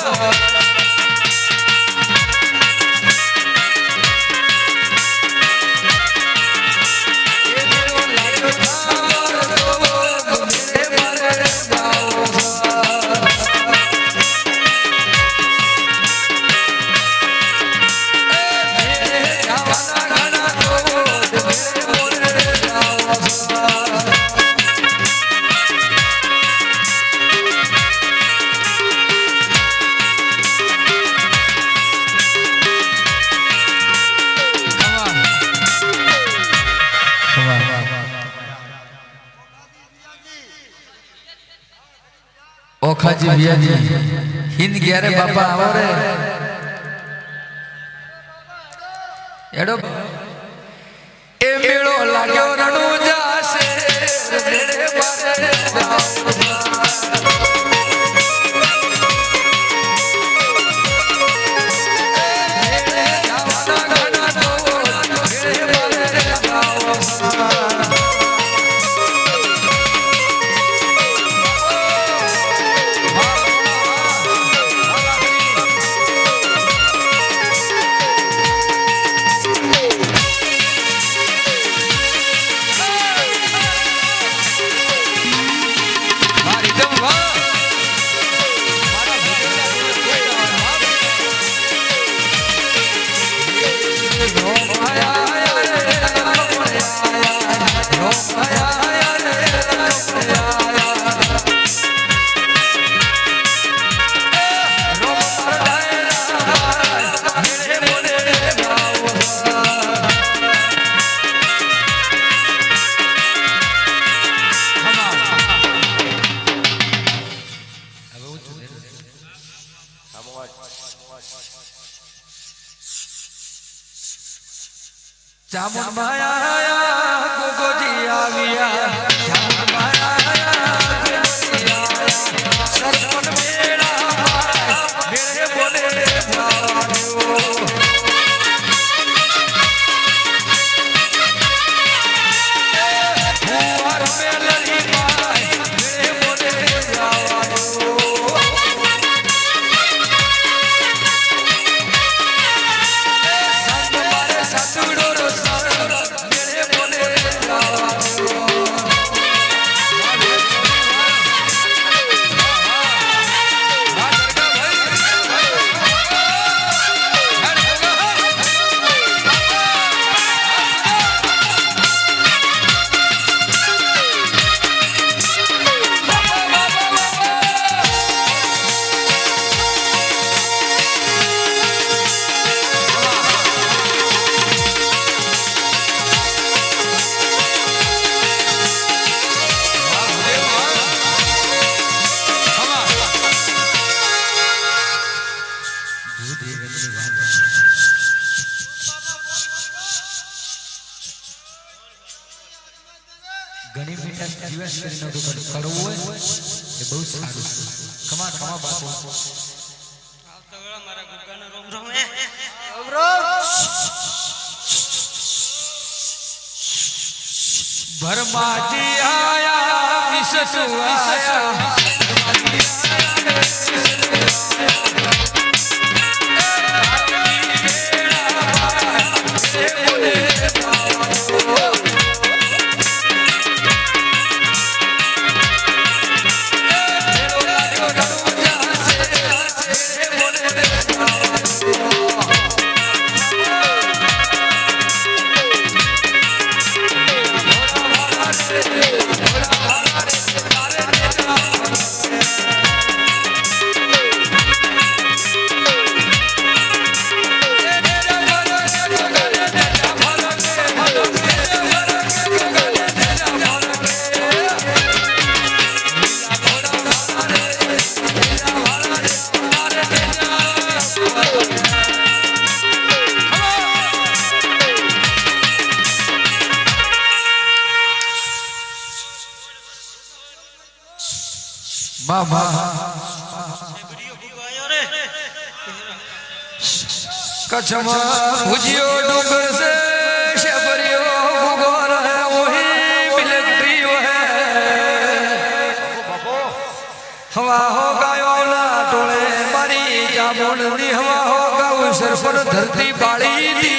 ઓખાજી વિયાજી હિંદ ઘેરે બાપા આવો રે એડો એ મેળો લાગ્યો રણુ જાશે મેળે બારે ચામુંડ માયા ગોગોજી આવ્યા ચામુંડ માયા ગોગોજી આવ્યા સરપણ મેળા મેળે બોલે જાવ્યો હુવાર મેલરી માય મેળે બોલે જાવ્યો સંત મારે સતુડો ઘણી મીઠા દિવસ કરીને કડવું હોય એ બહુ સારું છે ખમા ખમા બાપુ આવતા વેળા મારા ગુગાનો રોમ રોમ એ ભરમાજી આયા વિસસુ આયા कच्छमा भुजियो डूंगर से शबरियो भूगोल है वही मिलिट्री है हवा होगा योला टोले मारी चामुंड नी हवा होगा उसर पर धरती बाड़ी दी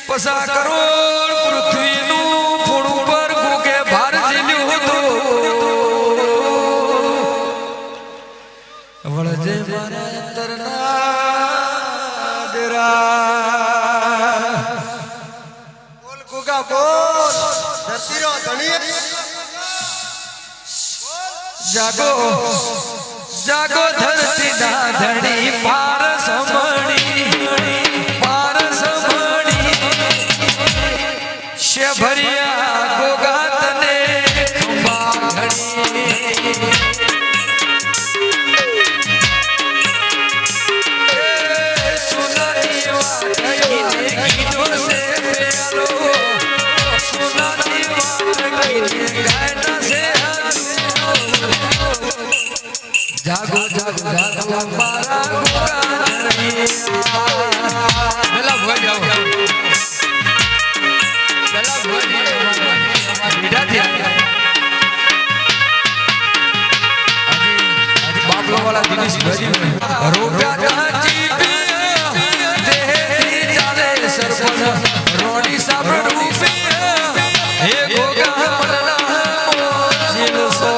पसा करोड़ पृथ्वी नु फूड़ पर गुके भार जिल्यो तो वळजे मारा अंतरना देरा બોલ ગુગા બોલ ધરતી રો ધણી जागो जागो धरती ना धनी पारस मणि शबरिया गोगा तने खंबा घड़ी જાગો જાગો જાગો મારા ગોરા પેલા ભોજ આવો પેલા ભોજ બીડા થયા આજે બાપલો વાળા દિનેશ ભજી રોકા કાચી દેહી ચાલે સરપંચ રોડી સાબડ રૂપે હે ગોગા મનના જીલસો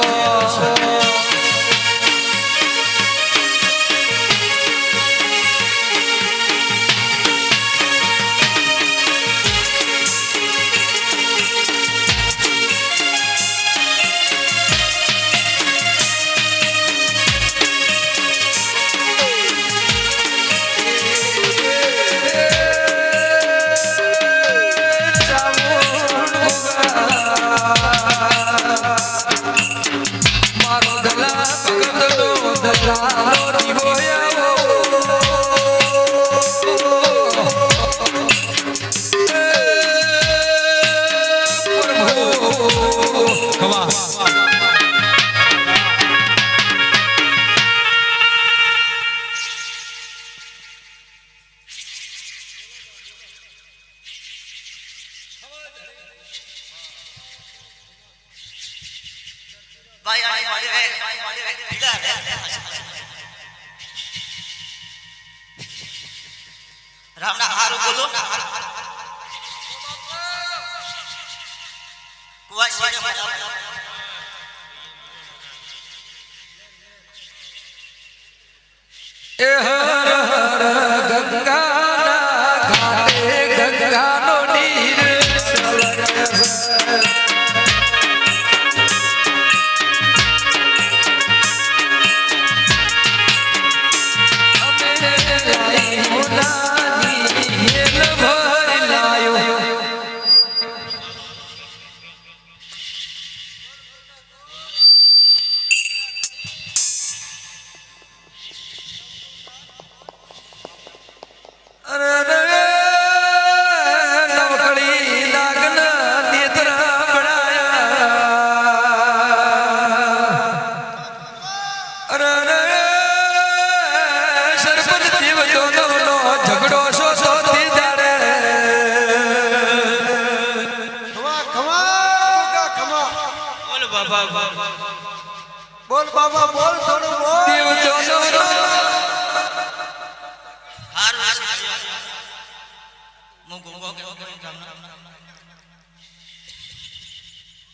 ભાઈ આઈ મારી રે ઢીલા રે રામના હારું બોલો કુવાસી એ હર હર ગંગાના ઘાટે ગંગાનો નીર બોલ બાબા બોલ થોડું બોલ હારું મો ગોગો કે રામના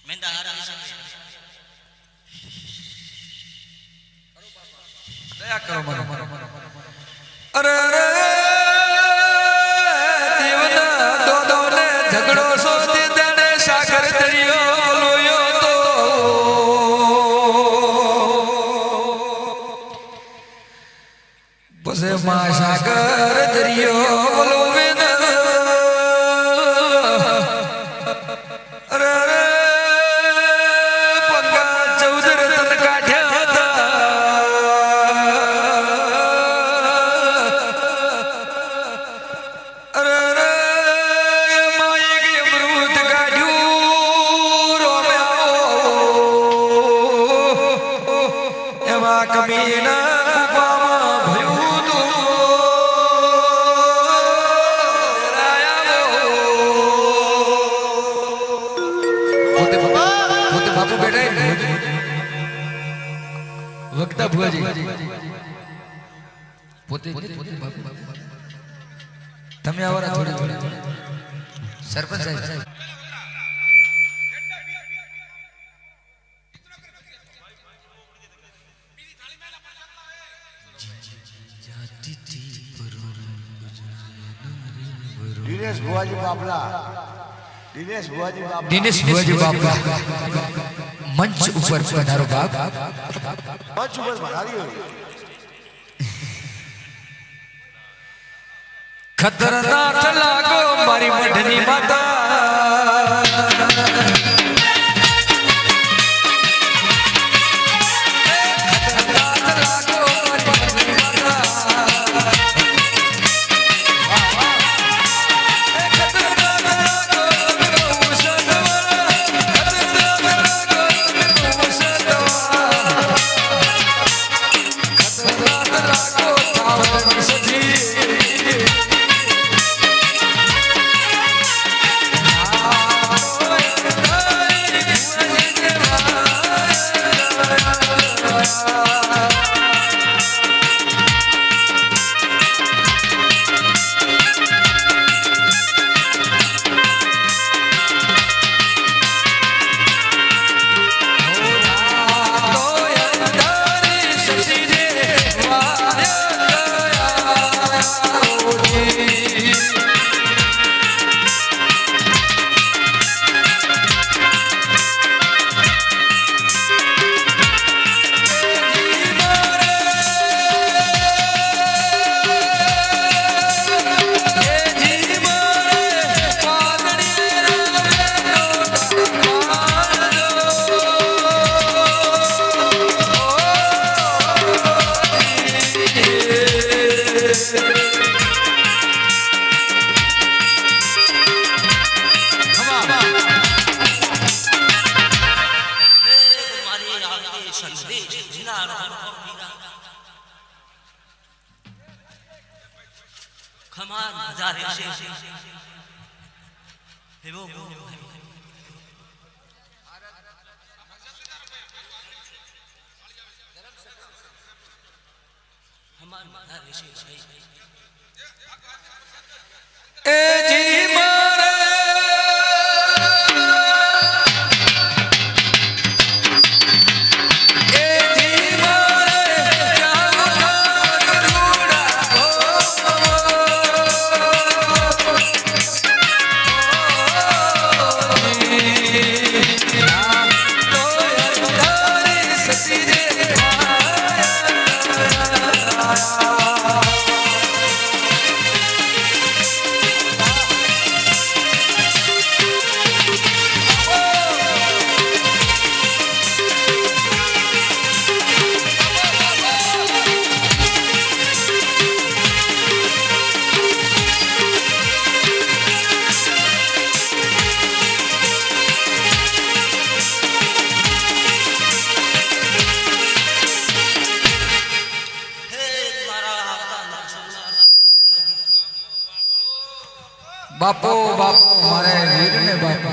મેંદા હારા દયા કરો મનો અરે અરે દેવના દોદો ને ઝઘડો સોતી દડે સાગર દરિયો લોયો તો બસે માં સાગર દરિયો લોવે ન અરે અરે પગા 14 રતન કાઢ્યા હતા અરે અરે માય કે અમૃત કાઢ્યું રોમ્યા એમાં કમીના કુપામાં ભયું તું પોતે બાપુ બેઠા વક્તા ભુવાજી પોતે બાપુ તમે આવરા થોડી સરપંચ સાહેબ દિનેશ ભુવાજી બાપલા દિનેશ ભુવાજી બાપલા દિનેશ ભુવાજી બાપા મંચ ઉપર પધારો બાપ મંચ ઉપર ભરારી ખતરનાક લાગો મારી મઢની માતા ખમાન મજા રહેશે હેવો ખમાન મજા રહેશે ભાઈ એ જી મારે એ જી મારે જાવ રૂડા બાપો બાપો મારે વીર ને બાપો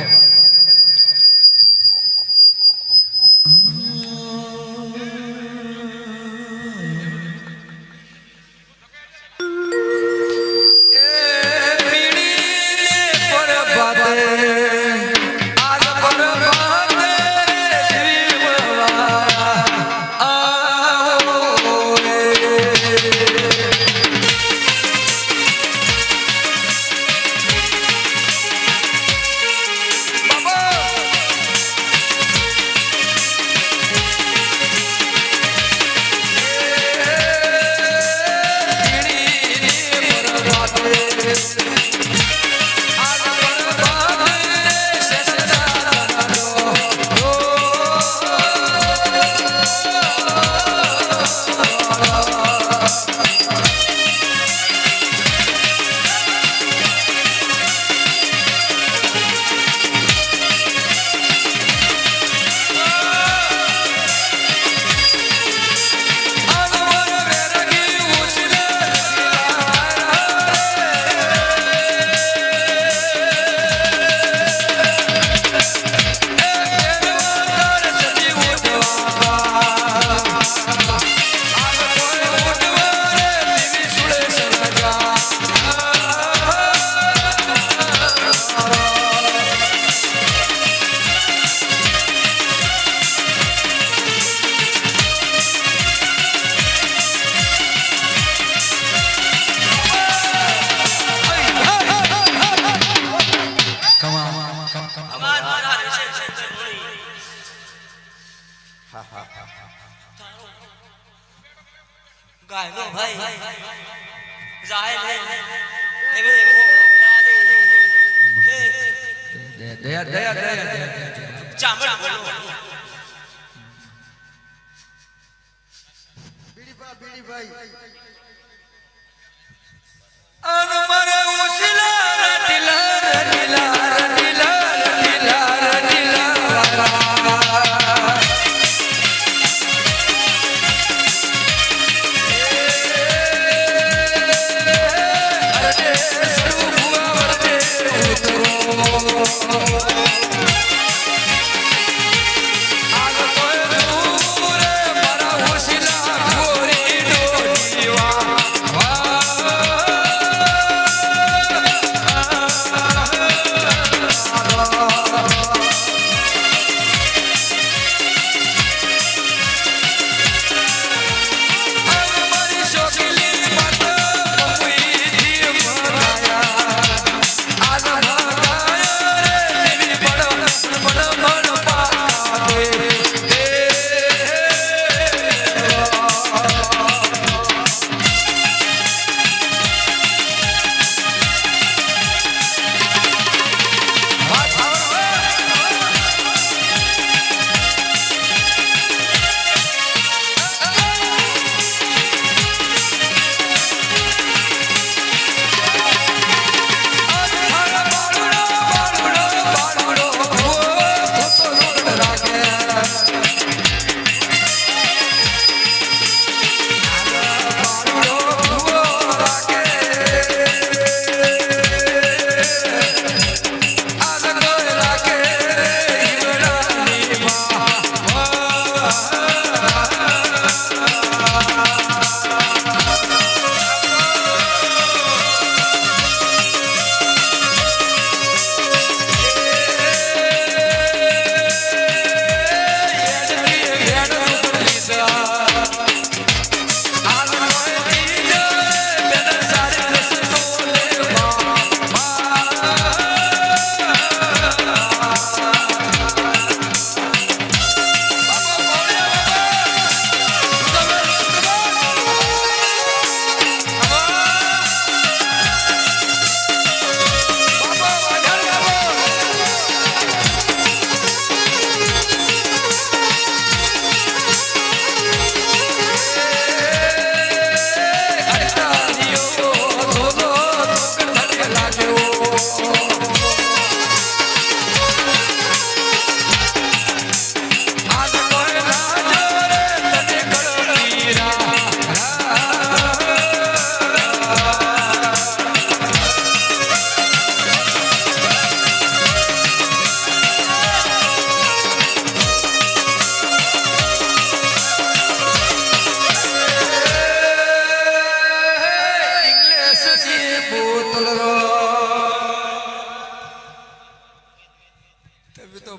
ગાયનો ભાઈ જાય લે એવે મોરારી હે દયા દયા દયા ચામડ બોલો બીડી ભાઈ અન મરે ઉસલા ટીલા ટીલા ટીલા ટીલા ટીલા મારા ઉસલા ગોરી ડોલીવા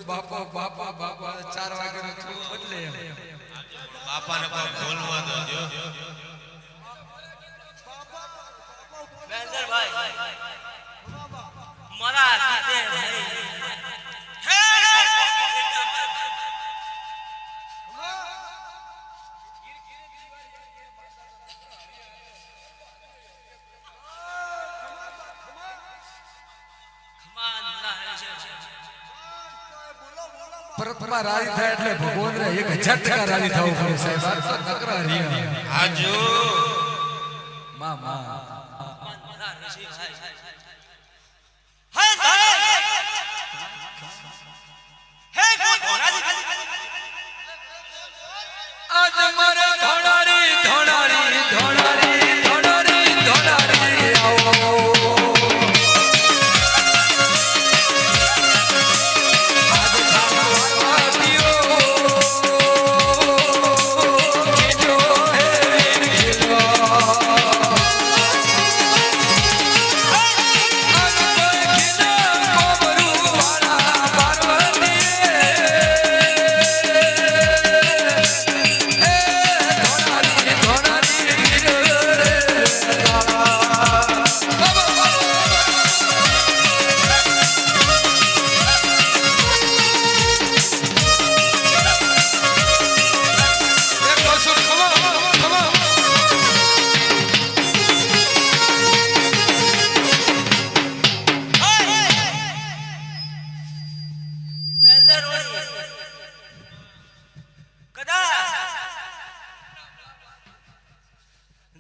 બાપા બાપા બાપા 4 વાગ્યાનો થયું બદલે એમ. બાપાને કોઈ બોલવા દો જો મહેન્દ્રભાઈ મારા હાથે ભાઈ પરતમાં રાજી થાય એટલે ભગવાનને 1000% રાજી થવું પડે સાહેબ. આ તો નકરા રહ્યા. આજો માં માં મારા ઋષિભાઈ હે ભાઈ હે ઘોડાજી આજ મારે ધોડારી ધોડારી ધોડારી ધોડારી ધોડારી આવો આજ ખાવા દિયો કીધો હે કીધો આજ કોઈ કીધો કોબરું વાળા પાર્વતી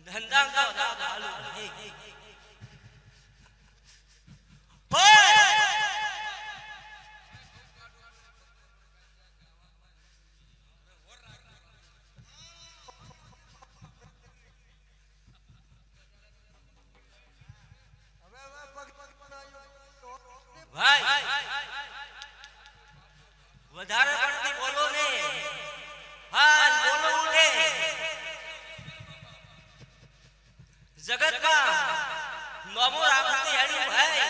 ધંધા કા ચાલુ નહીં ભાઈ વધારે પડતી બોલો ને હા બોલો ઉઠે જગત કા નમો રાખતી હેડી ભાઈ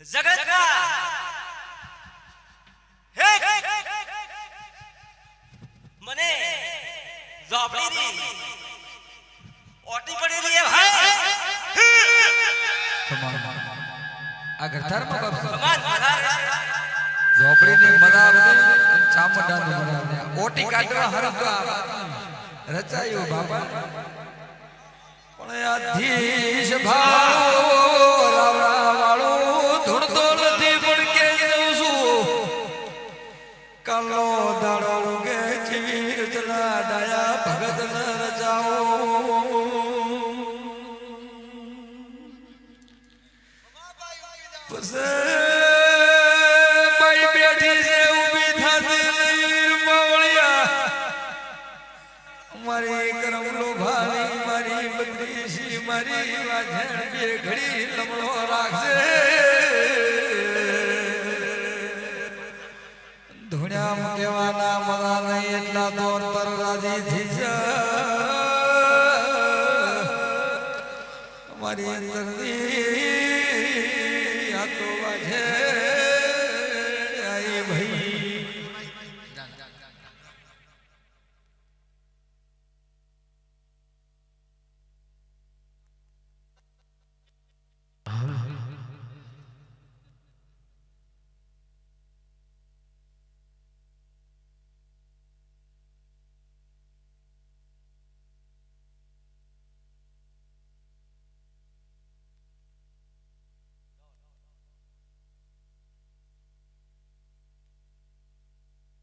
જગત કા હે મને ઝોપડી દી ઓટી પડેલી હે ભાઈ આ ગરધારમાં બાપ ભગવાન વધારે ઝોપડીની મનાવને અને ચામુંડાની મનાવને ઓટી કાઢવા હરખા રચાયું બાપા પણ આધીશ ભાવ રાવણા વાળું ધૂણતો નથી પણ કે જઉં છું કાલો દાડો ઉગે જીવી રચના ડાયા ભગત ન રચાઓ બાઈ બેઠી છે ઊભી થાતી માવળિયા મારી કરમલો ભાલી મારી બત્રીસી મારી વાજણ બે ઘડી ધૂણ્યા કેવાના મરા નહીં એટલા તો અંતર રાજી થઈ જા મારી અંદર